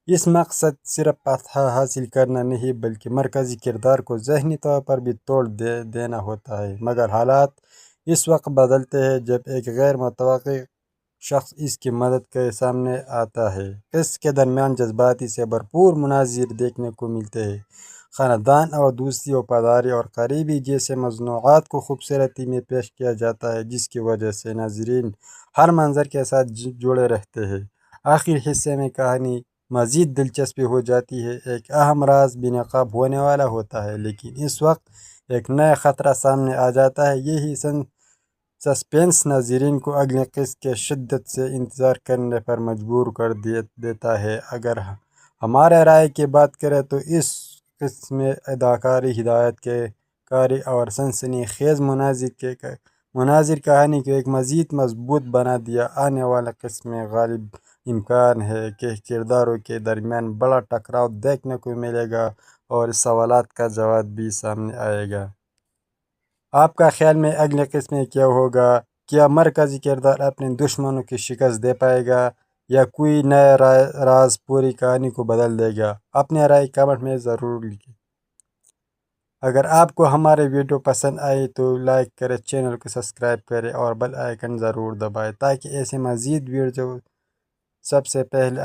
اس مقصد صرف فتح حاصل کرنا نہیں بلکہ مرکزی کردار کو ذہنی طور پر بھی توڑ دینا ہوتا ہے۔ مگر حالات اس وقت بدلتے ہیں جب ایک غیر متوقع شخص اس کی مدد کے سامنے آتا ہے۔ قصے کے درمیان جذباتی سے بھرپور مناظر دیکھنے کو ملتے ہیں۔ خاندان اور دوستی، وفاداری اور قریبی جیسے موضوعات کو خوبصورتی میں پیش کیا جاتا ہے، جس کی وجہ سے ناظرین ہر منظر کے ساتھ جڑے رہتے ہیں۔ آخری حصے میں کہانی مزید دلچسپ ہو جاتی ہے۔ ایک اہم راز بے نقاب ہونے والا ہوتا ہے، لیکن اس وقت ایک نیا خطرہ سامنے آ جاتا ہے۔ یہی سسپینس ناظرین کو اگلے قسط کے شدت سے انتظار کرنے پر مجبور کر دیتا ہے۔ اگر ہمارے رائے کی بات کریں تو اس قسط میں اداکاری، ہدایت کاری اور سنسنی خیز مناظر کہانی کو ایک مزید مضبوط بنا دیا۔ آنے والا قسط میں غالب امکان ہے کہ کرداروں کے درمیان بڑا ٹکراؤ دیکھنے کو ملے گا اور اس سوالات کا جواب بھی سامنے آئے گا۔ آپ کا خیال میں اگلے قسط میں کیا ہوگا؟ کیا مرکزی کردار اپنے دشمنوں کی شکست دے پائے گا یا کوئی نیا راز پوری کہانی کو بدل دے گا؟ اپنے رائے کمنٹ میں ضرور لکھیں۔ اگر آپ کو ہمارے ویڈیو پسند آئی تو لائک کریں، چینل کو سبسکرائب کریں اور بیل آئیکن ضرور دبائیں تاکہ ایسے مزید ویڈیو سب سے پہلے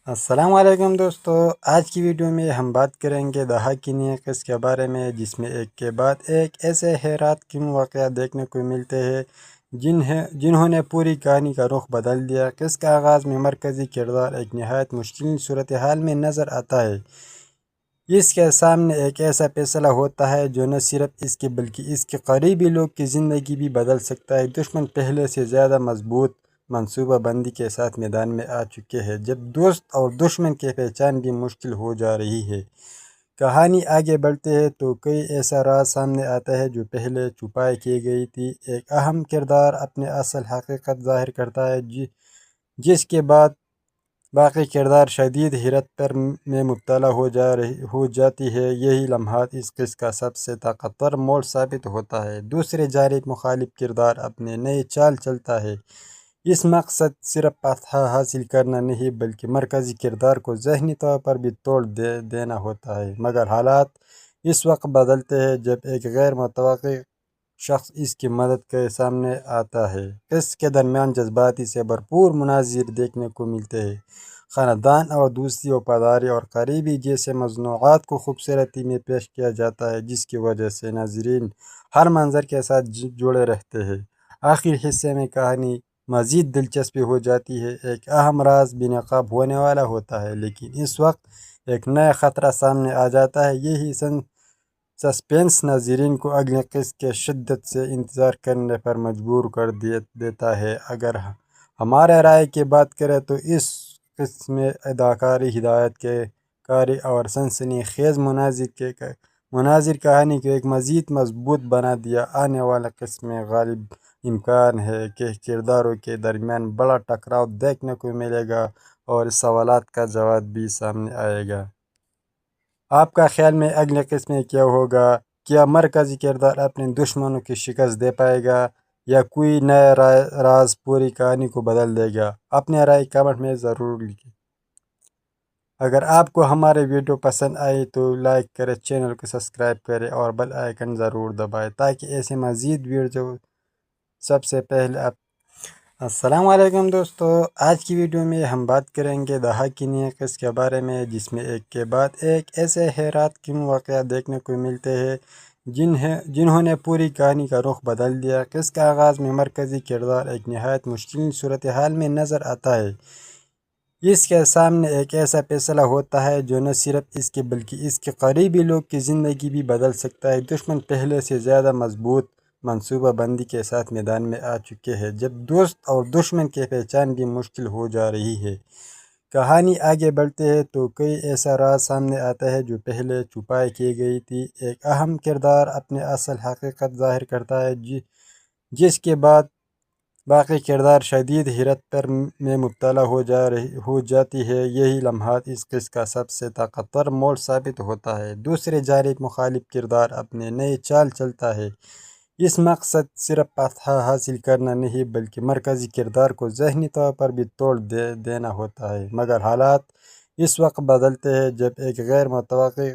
السلام علیکم دوستو، آج کی ویڈیو میں ہم بات کریں گے دہا کی نیقص کے بارے میں، جس میں ایک کے بعد ایک ایسے حیرات کن واقعات دیکھنے کو ملتے ہیں جنہوں نے پوری کہانی کا رخ بدل دیا۔ قصے کا آغاز میں مرکزی کردار ایک نہایت مشکل صورتحال میں نظر آتا ہے۔ اس کے سامنے ایک ایسا فیصلہ ہوتا ہے جو نہ صرف اس کے بلکہ اس کے قریبی لوگ کی زندگی بھی بدل سکتا ہے۔ دشمن پہلے سے زیادہ مضبوط منصوبہ بندی کے ساتھ میدان میں آ چکے ہیں، جب دوست اور دشمن کی پہچان بھی مشکل ہو جا رہی ہے۔ کہانی آگے بڑھتے ہیں تو کئی ایسا راز سامنے آتا ہے جو پہلے چھپائی کی گئی تھی۔ ایک اہم کردار اپنے اصل حقیقت ظاہر کرتا ہے، جس کے بعد باقی کردار شدید حیرت میں مبتلا ہو جاتی ہے۔ یہی لمحات اس قصے کا سب سے طاقتور موڑ ثابت ہوتا ہے۔ دوسری جانب مخالف کردار اپنے نئے چال چلتا ہے۔ اس مقصد صرف فتح حاصل کرنا نہیں بلکہ مرکزی کردار کو ذہنی طور پر بھی توڑ دینا ہوتا ہے۔ مگر حالات اس وقت بدلتے ہیں جب ایک غیر متوقع شخص اس کی مدد کے سامنے آتا ہے۔ قصے کے درمیان جذباتی سے بھرپور مناظر دیکھنے کو ملتے ہیں۔ خاندان اور دوستی، وفاداری اور قریبی جیسے موضوعات کو خوبصورتی میں پیش کیا جاتا ہے، جس کی وجہ سے ناظرین ہر منظر کے ساتھ جڑے رہتے ہیں۔ آخری حصے میں کہانی مزید دلچسپ ہو جاتی ہے۔ ایک اہم راز بے نقاب ہونے والا ہوتا ہے، لیکن اس وقت ایک نیا خطرہ سامنے آ جاتا ہے۔ یہی سسپینس ناظرین کو اگلے قسط کے شدت سے انتظار کرنے پر مجبور کر دیتا ہے۔ اگر ہمارے رائے کی بات کریں تو اس قسط میں اداکاری، ہدایت کاری اور سنسنی خیز مناظر کہانی کو ایک مزید مضبوط بنا دیا۔ آنے والا قسط میں غالب امکان ہے کہ کرداروں کے درمیان بڑا ٹکراؤ دیکھنے کو ملے گا اور اس سوالات کا جواب بھی سامنے آئے گا۔ آپ کا خیال میں اگلے قسط میں کیا ہوگا؟ کیا مرکزی کردار اپنے دشمنوں کی شکست دے پائے گا یا کوئی نیا راز پوری کہانی کو بدل دے گا؟ اپنے رائے کمنٹ میں ضرور لکھیں۔ اگر آپ کو ہمارے ویڈیو پسند آئی تو لائک کریں، چینل کو سبسکرائب کریں اور بیل آئیکن ضرور دبائیں تاکہ ایسے مزید ویڈیو سب سے پہلے السلام علیکم دوستو، آج کی ویڈیو میں ہم بات کریں گے دہا کی نئی قسط کے بارے میں، جس میں ایک کے بعد ایک ایسے حیرات کن واقعات دیکھنے کو ملتے ہیں جنہوں نے پوری کہانی کا رخ بدل دیا۔ قسط کا آغاز میں مرکزی کردار ایک نہایت مشکل صورتحال میں نظر آتا ہے۔ اس کے سامنے ایک ایسا فیصلہ ہوتا ہے جو نہ صرف اس کے بلکہ اس کے قریبی لوگ کی زندگی بھی بدل سکتا ہے۔ دشمن پہلے سے زیادہ مضبوط منصوبہ بندی کے ساتھ میدان میں آ چکے ہیں، جب دوست اور دشمن کی پہچان بھی مشکل ہو جا رہی ہے۔ کہانی آگے بڑھتے ہیں تو کئی ایسا راز سامنے آتا ہے جو پہلے چھپائی کی گئی تھی۔ ایک اہم کردار اپنے اصل حقیقت ظاہر کرتا ہے، جس کے بعد باقی کردار شدید حیرت میں مبتلا ہو جاتی ہے۔ یہی لمحات اس قسط کا سب سے طاقتور موڑ ثابت ہوتا ہے۔ دوسری جانب مخالف کردار اپنے نئے چال چلتا ہے۔ اس مقصد صرف فتح حاصل کرنا نہیں بلکہ مرکزی کردار کو ذہنی طور پر بھی توڑ دینا ہوتا ہے۔ مگر حالات اس وقت بدلتے ہیں جب ایک غیر متوقع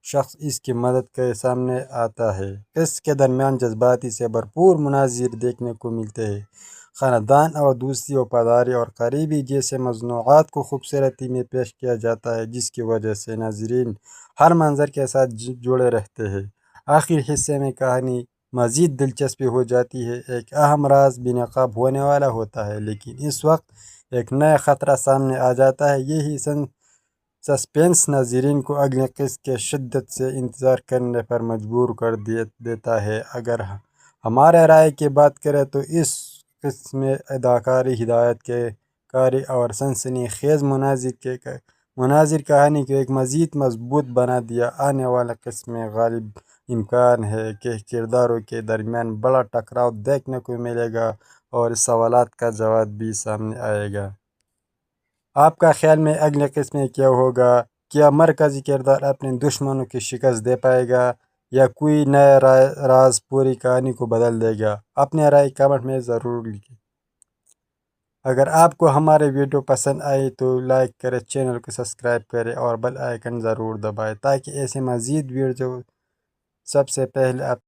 شخص اس کی مدد کے سامنے آتا ہے۔ قسط کے درمیان جذباتی سے بھرپور مناظر دیکھنے کو ملتے ہیں۔ خاندان اور دوستی، وفاداری اور قریبی جیسے موضوعات کو خوبصورتی میں پیش کیا جاتا ہے، جس کی وجہ سے ناظرین ہر منظر کے ساتھ جڑے رہتے ہیں۔ آخری حصے میں کہانی مزید دلچسپ ہو جاتی ہے۔ ایک اہم راز بے نقاب ہونے والا ہوتا ہے، لیکن اس وقت ایک نیا خطرہ سامنے آ جاتا ہے۔ یہی سسپینس ناظرین کو اگلے قسط کے شدت سے انتظار کرنے پر مجبور کر دیتا ہے۔ اگر ہمارے رائے کی بات کریں تو اس قسط میں اداکاری، ہدایت کاری اور سنسنی خیز مناظر کہانی کو ایک مزید مضبوط بنا دیا۔ آنے والے قسط میں غالب امکان ہے کہ کرداروں کے درمیان بڑا ٹکراؤ دیکھنے کو ملے گا اور اس سوالات کا جواب بھی سامنے آئے گا۔ آپ کا خیال میں اگلے قسط میں کیا ہوگا؟ کیا مرکزی کردار اپنے دشمنوں کی شکست دے پائے گا یا کوئی نیا راز پوری کہانی کو بدل دے گا؟ اپنے رائے کمنٹ میں ضرور لکھیں۔ اگر آپ کو ہمارے ویڈیو پسند آئی تو لائک کریں، چینل کو سبسکرائب کریں اور بیل آئیکن ضرور دبائیں تاکہ ایسے مزید ویڈیو سب سے پہلے آپ